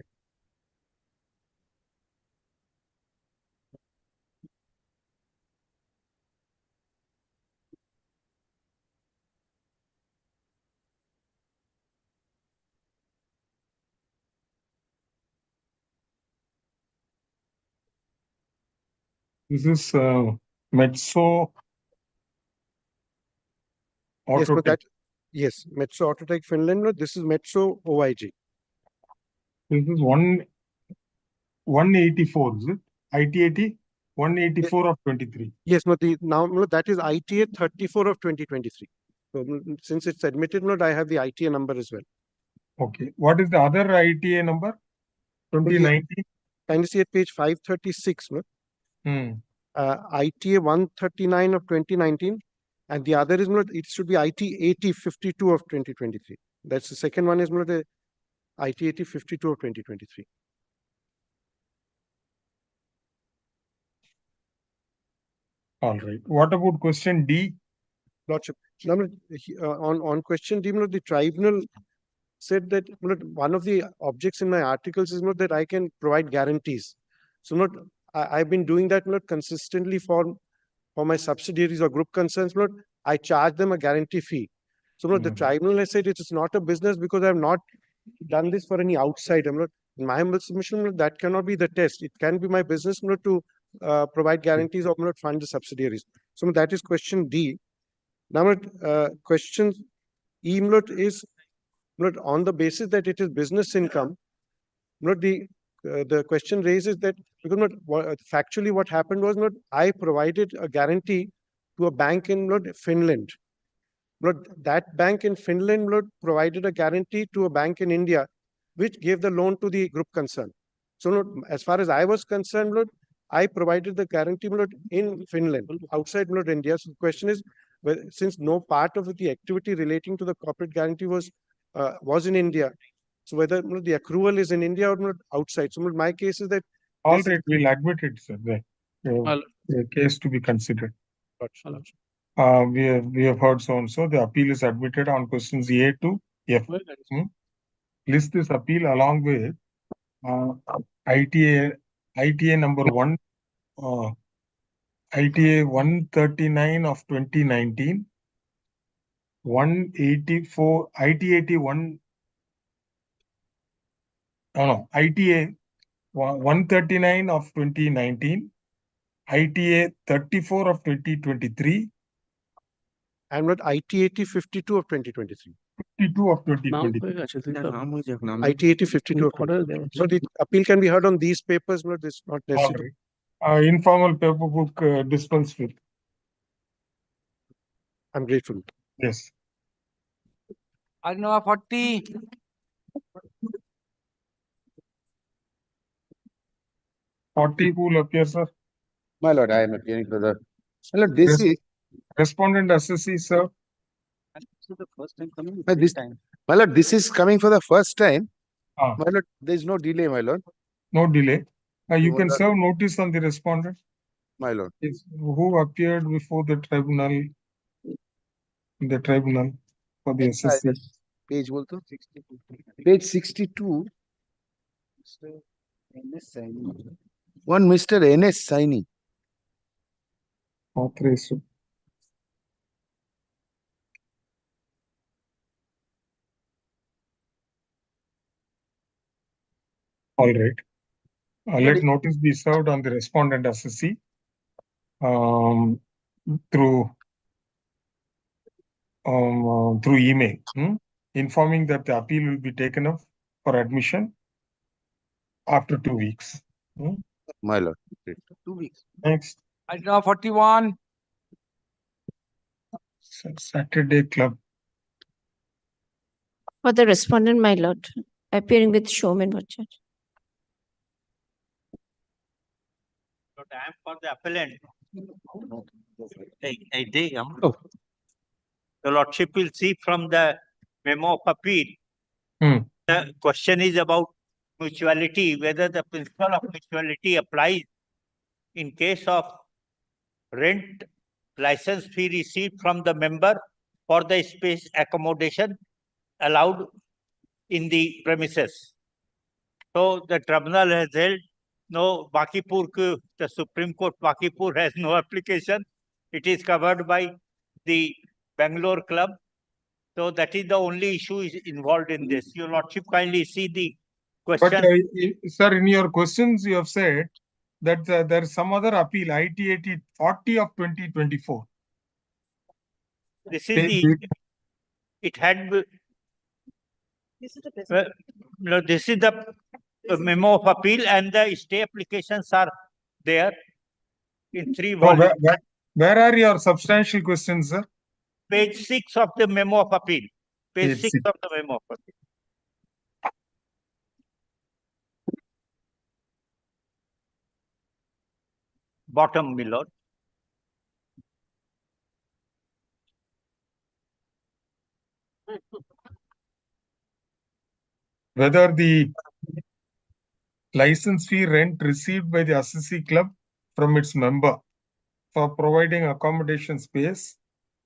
This is Metso Yes, but Autotech. that, yes, Metso Autotech Finland. This is Metso OIG. This is 184, is it? IT 184 of 23. Yes, but now that is ITA 34 of 2023. So since it's admitted, I have the ITA number as well. Okay. What is the other ITA number? 2019? Kindly see at page 536. ITA 139 of 2019. And the other is it should be IT 8052 of 2023. That's the second one is the IT 8052 of 2023. All right. What about question D? Lordship, on question D, the tribunal said that one of the objects in my articles is that I can provide guarantees. So I've been doing that consistently for my subsidiaries or group concerns. I charge them a guarantee fee. So the tribunal has said it is not a business because I have not done this for any outside. In my humble submission, that cannot be the test. It can be my business to provide guarantees or fund the subsidiaries. So that is question D. Now, question E is on the basis that it is business income. The question raises that because factually what happened was I provided a guarantee to a bank in Finland. That bank in Finland provided a guarantee to a bank in India, which gave the loan to the group concern. So as far as I was concerned, I provided the guarantee in Finland, outside India. So the question is, since no part of the activity relating to the corporate guarantee was in India, so whether the accrual is in India or not outside. So my case is that all right, we'll admit it, sir. The case to be considered. We have heard so and so. The appeal is admitted on questions A to F. List this appeal along with ITA number 1, ITA 139 of 2019, 184, ITA 81. ITA 139 of 2019, ITA 34 of 2023, and ITA 52 of 2023. 52 of 2023. IT 8052 of 2023. So the appeal can be heard on these papers, but this is not necessary. All right. Informal paper book dispensed with. I'm grateful. Yes. I know 40. Who will appear, sir? My lord, I am appearing for the. My lord, this is respondent assessee, sir. My lord, this is coming for the first time. My lord, there is no delay, my lord. No delay. You can serve notice on the respondent. My lord. Who appeared before the tribunal? The tribunal for the assessee. Page Page 62. One Mr. N.S. Saini. Authorized. All right. Let notice be served on the respondent assessee through email, informing that the appeal will be taken up for admission after 2 weeks. My lord. 2 weeks. Next, Item number 41. Saturday Club. For the respondent, my lord, appearing with Showman Bachchan. But I am for the appellant. Oh. The lordship will see from the memo of appeal. The question is about mutuality, whether the principle of mutuality applies in case of rent license fee received from the member for the space accommodation allowed in the premises. So the tribunal has held no Bakipur, the Supreme Court Bakipur has no application. It is covered by the Bangalore Club. So that is the only issue is involved in this. Your Lordship kindly see the question. But sir, in your questions, you have said that there is some other appeal, IT 8040 of 2024. This is the, it had, this is the memo of appeal and the stay applications are there in 3 volumes. Where are your substantial questions, sir? Page 6 of the memo of appeal. Page 6 6 of the memo of appeal. Bottom, my lord. Whether the license fee rent received by the assessee club from its member for providing accommodation space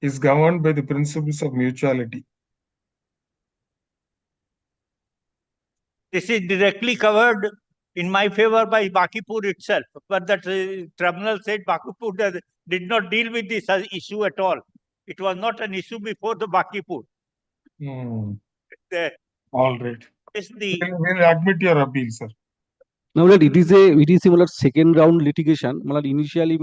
is governed by the principles of mutuality. This is directly covered in my favor by Bakipur itself, but the tribunal said Bakipur did not deal with this issue at all. It was not an issue before the Bakipur. All right. We'll admit your appeal, sir. Now that it is a second round litigation, initially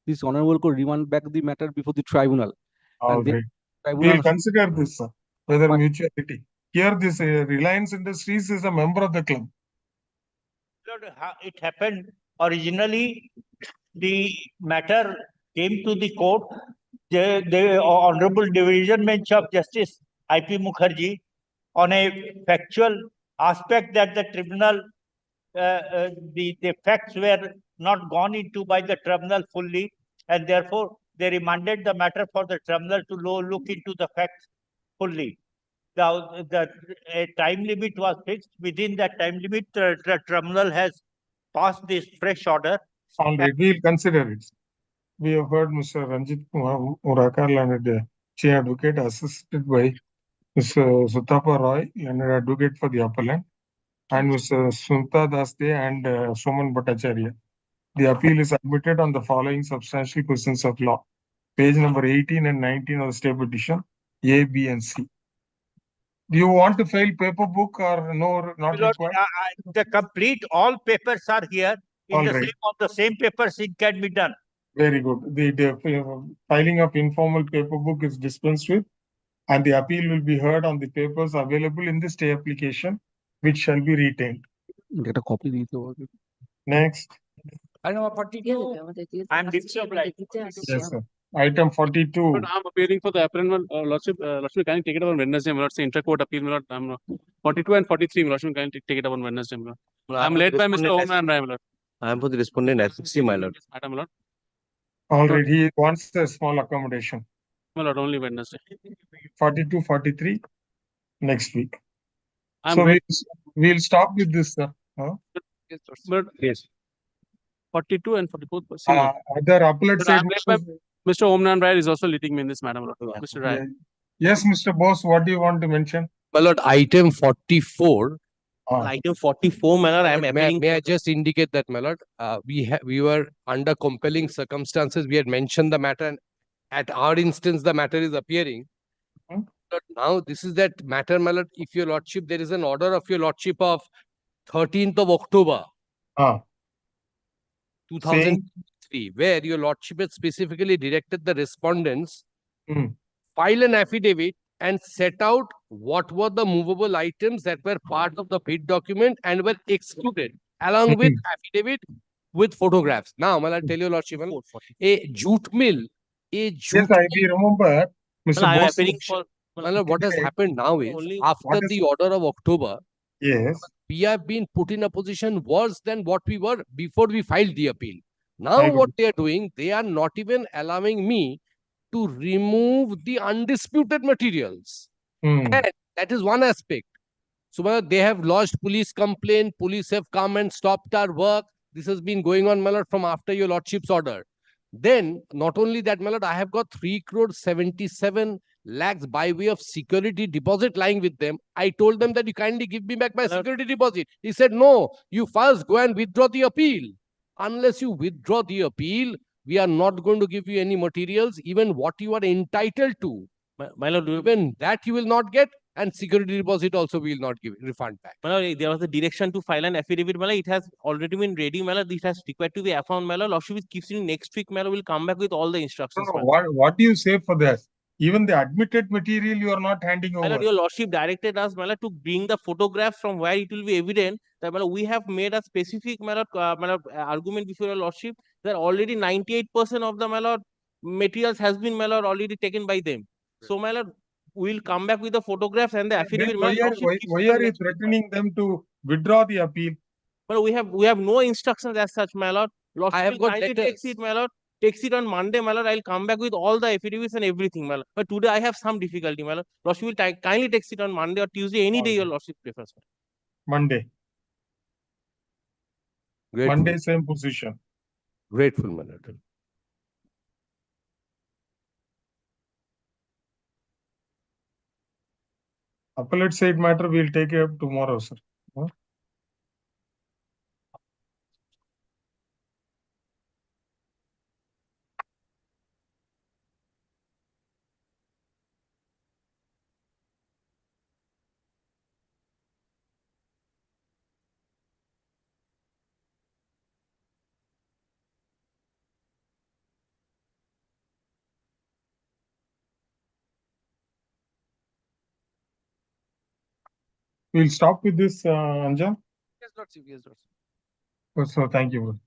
this honorable court remand back the matter before the tribunal. All right. We'll consider this, sir. Whether mutuality. Here, this Reliance Industries is a member of the club. It happened originally. The matter came to the court. The Honorable Division Bench of Justice I.P. Mukherjee, on a factual aspect that the tribunal, the facts were not gone into by the tribunal fully, and therefore they remanded the matter for the tribunal to look into the facts fully. The time limit was fixed. Within that time limit, the tribunal has passed this fresh order. All right, we'll consider it. We have heard Mr. Ranjit Murakar, learned chief advocate, assisted by Mr. Sutapa Roy, learned advocate for the appellant, and Mr. Sunta Dasde and Soman Bhattacharya. The appeal is admitted on the following substantial questions of law. Page number 18 and 19 of the state petition, A, B, and C. Do you want to file paper book or no, not required? The complete, all papers are here. In All the right. same, on the same papers, it can be done. Very good. The filing of informal paper book is dispensed with, and the appeal will be heard on the papers available in the stay application, which shall be retained. Get a copy. Next. Item 42. I am disobliged. Yes, sir. Item 42. But I'm appearing for the appellant, Lordship. Lordship, can you take it up on Wednesday? I'm not saying intercourt appeal. I'm not. 42 and 43. Lordship, can you take it up on Wednesday? I'm led by Mr. Oman, my lord. I am for the respondent SSC, my lord. Item, my lord. All right. He wants a small accommodation. My lord, only Wednesday. 42, 43 next week. I'm So ready. we'll stop with this, sir. Huh? But yes. 42 and 44. Other appellate But side. I'm led by Mr. Omnan Rai is also leading me in this, madam. Mr. Rai. Yes, Mr. Bose, what do you want to mention? My lord, item 44 Item 44, my lord, I am appealing. May I just indicate that, my lord, we were under compelling circumstances. We had mentioned the matter, and at our instance, the matter is appearing. But now this is that matter, my lord. If your lordship, there is an order of your lordship of 13th of October, 2003, where your lordship had specifically directed the respondents file an affidavit and set out what were the movable items that were part of the bid document and were excluded, along with affidavit with photographs. Now, I'll tell you, lordship, a jute mill, Yes, I remember, Mr. I am Bose. appealing for. What has happened now is, after the order of October, yes, we have been put in a position worse than what we were before we filed the appeal. I Now, agree. what they are doing, they are not even allowing me to remove the undisputed materials. And that is one aspect. So they have lodged police complaint, police have come and stopped our work. This has been going on, my lord, from after your lordship's order. Then, not only that, my lord, I have got 3 crore 77 lakhs by way of security deposit lying with them. I told them that you kindly give me back my security deposit. He said, no, you first go and withdraw the appeal. Unless you withdraw the appeal, we are not going to give you any materials, even what you are entitled to. My lord, even that you will not get, and security deposit also we will not give refund back. my lord, there was a direction to file an affidavit, my lord. It has already been ready, my lord. It has required to be affirmed, my lord. Lordship keeps in next week, my lord. Will come back with all the instructions. No, what do you say for that? Even the admitted material you are not handing My lord, over. your lordship directed us, my lord, to bring the photographs from where it will be evident that, my lord, we have made a specific, my lord, argument before your lordship that already 98% of the, my lord, materials has been, my lord, already taken by them. So, my lord, we'll come back with the photographs and the affidavit. Why are you threatening them to withdraw the appeal? Well, we have no instructions as such, my lord. Lordship I have got kindly letters. takes it, my lord. Takes it on Monday, my lord. I'll come back with all the affidavits and everything, my lord. But today I have some difficulty, my lord. Lordship will kindly takes it on Monday or Tuesday, any day your lordship prefers. Monday. Grateful. Monday, same position. Grateful, my lord. Appellate side matter, we'll take it up tomorrow, sir. Huh? We'll stop with this, Anjan. Yes, lordship. Yes, lordship. So thank you.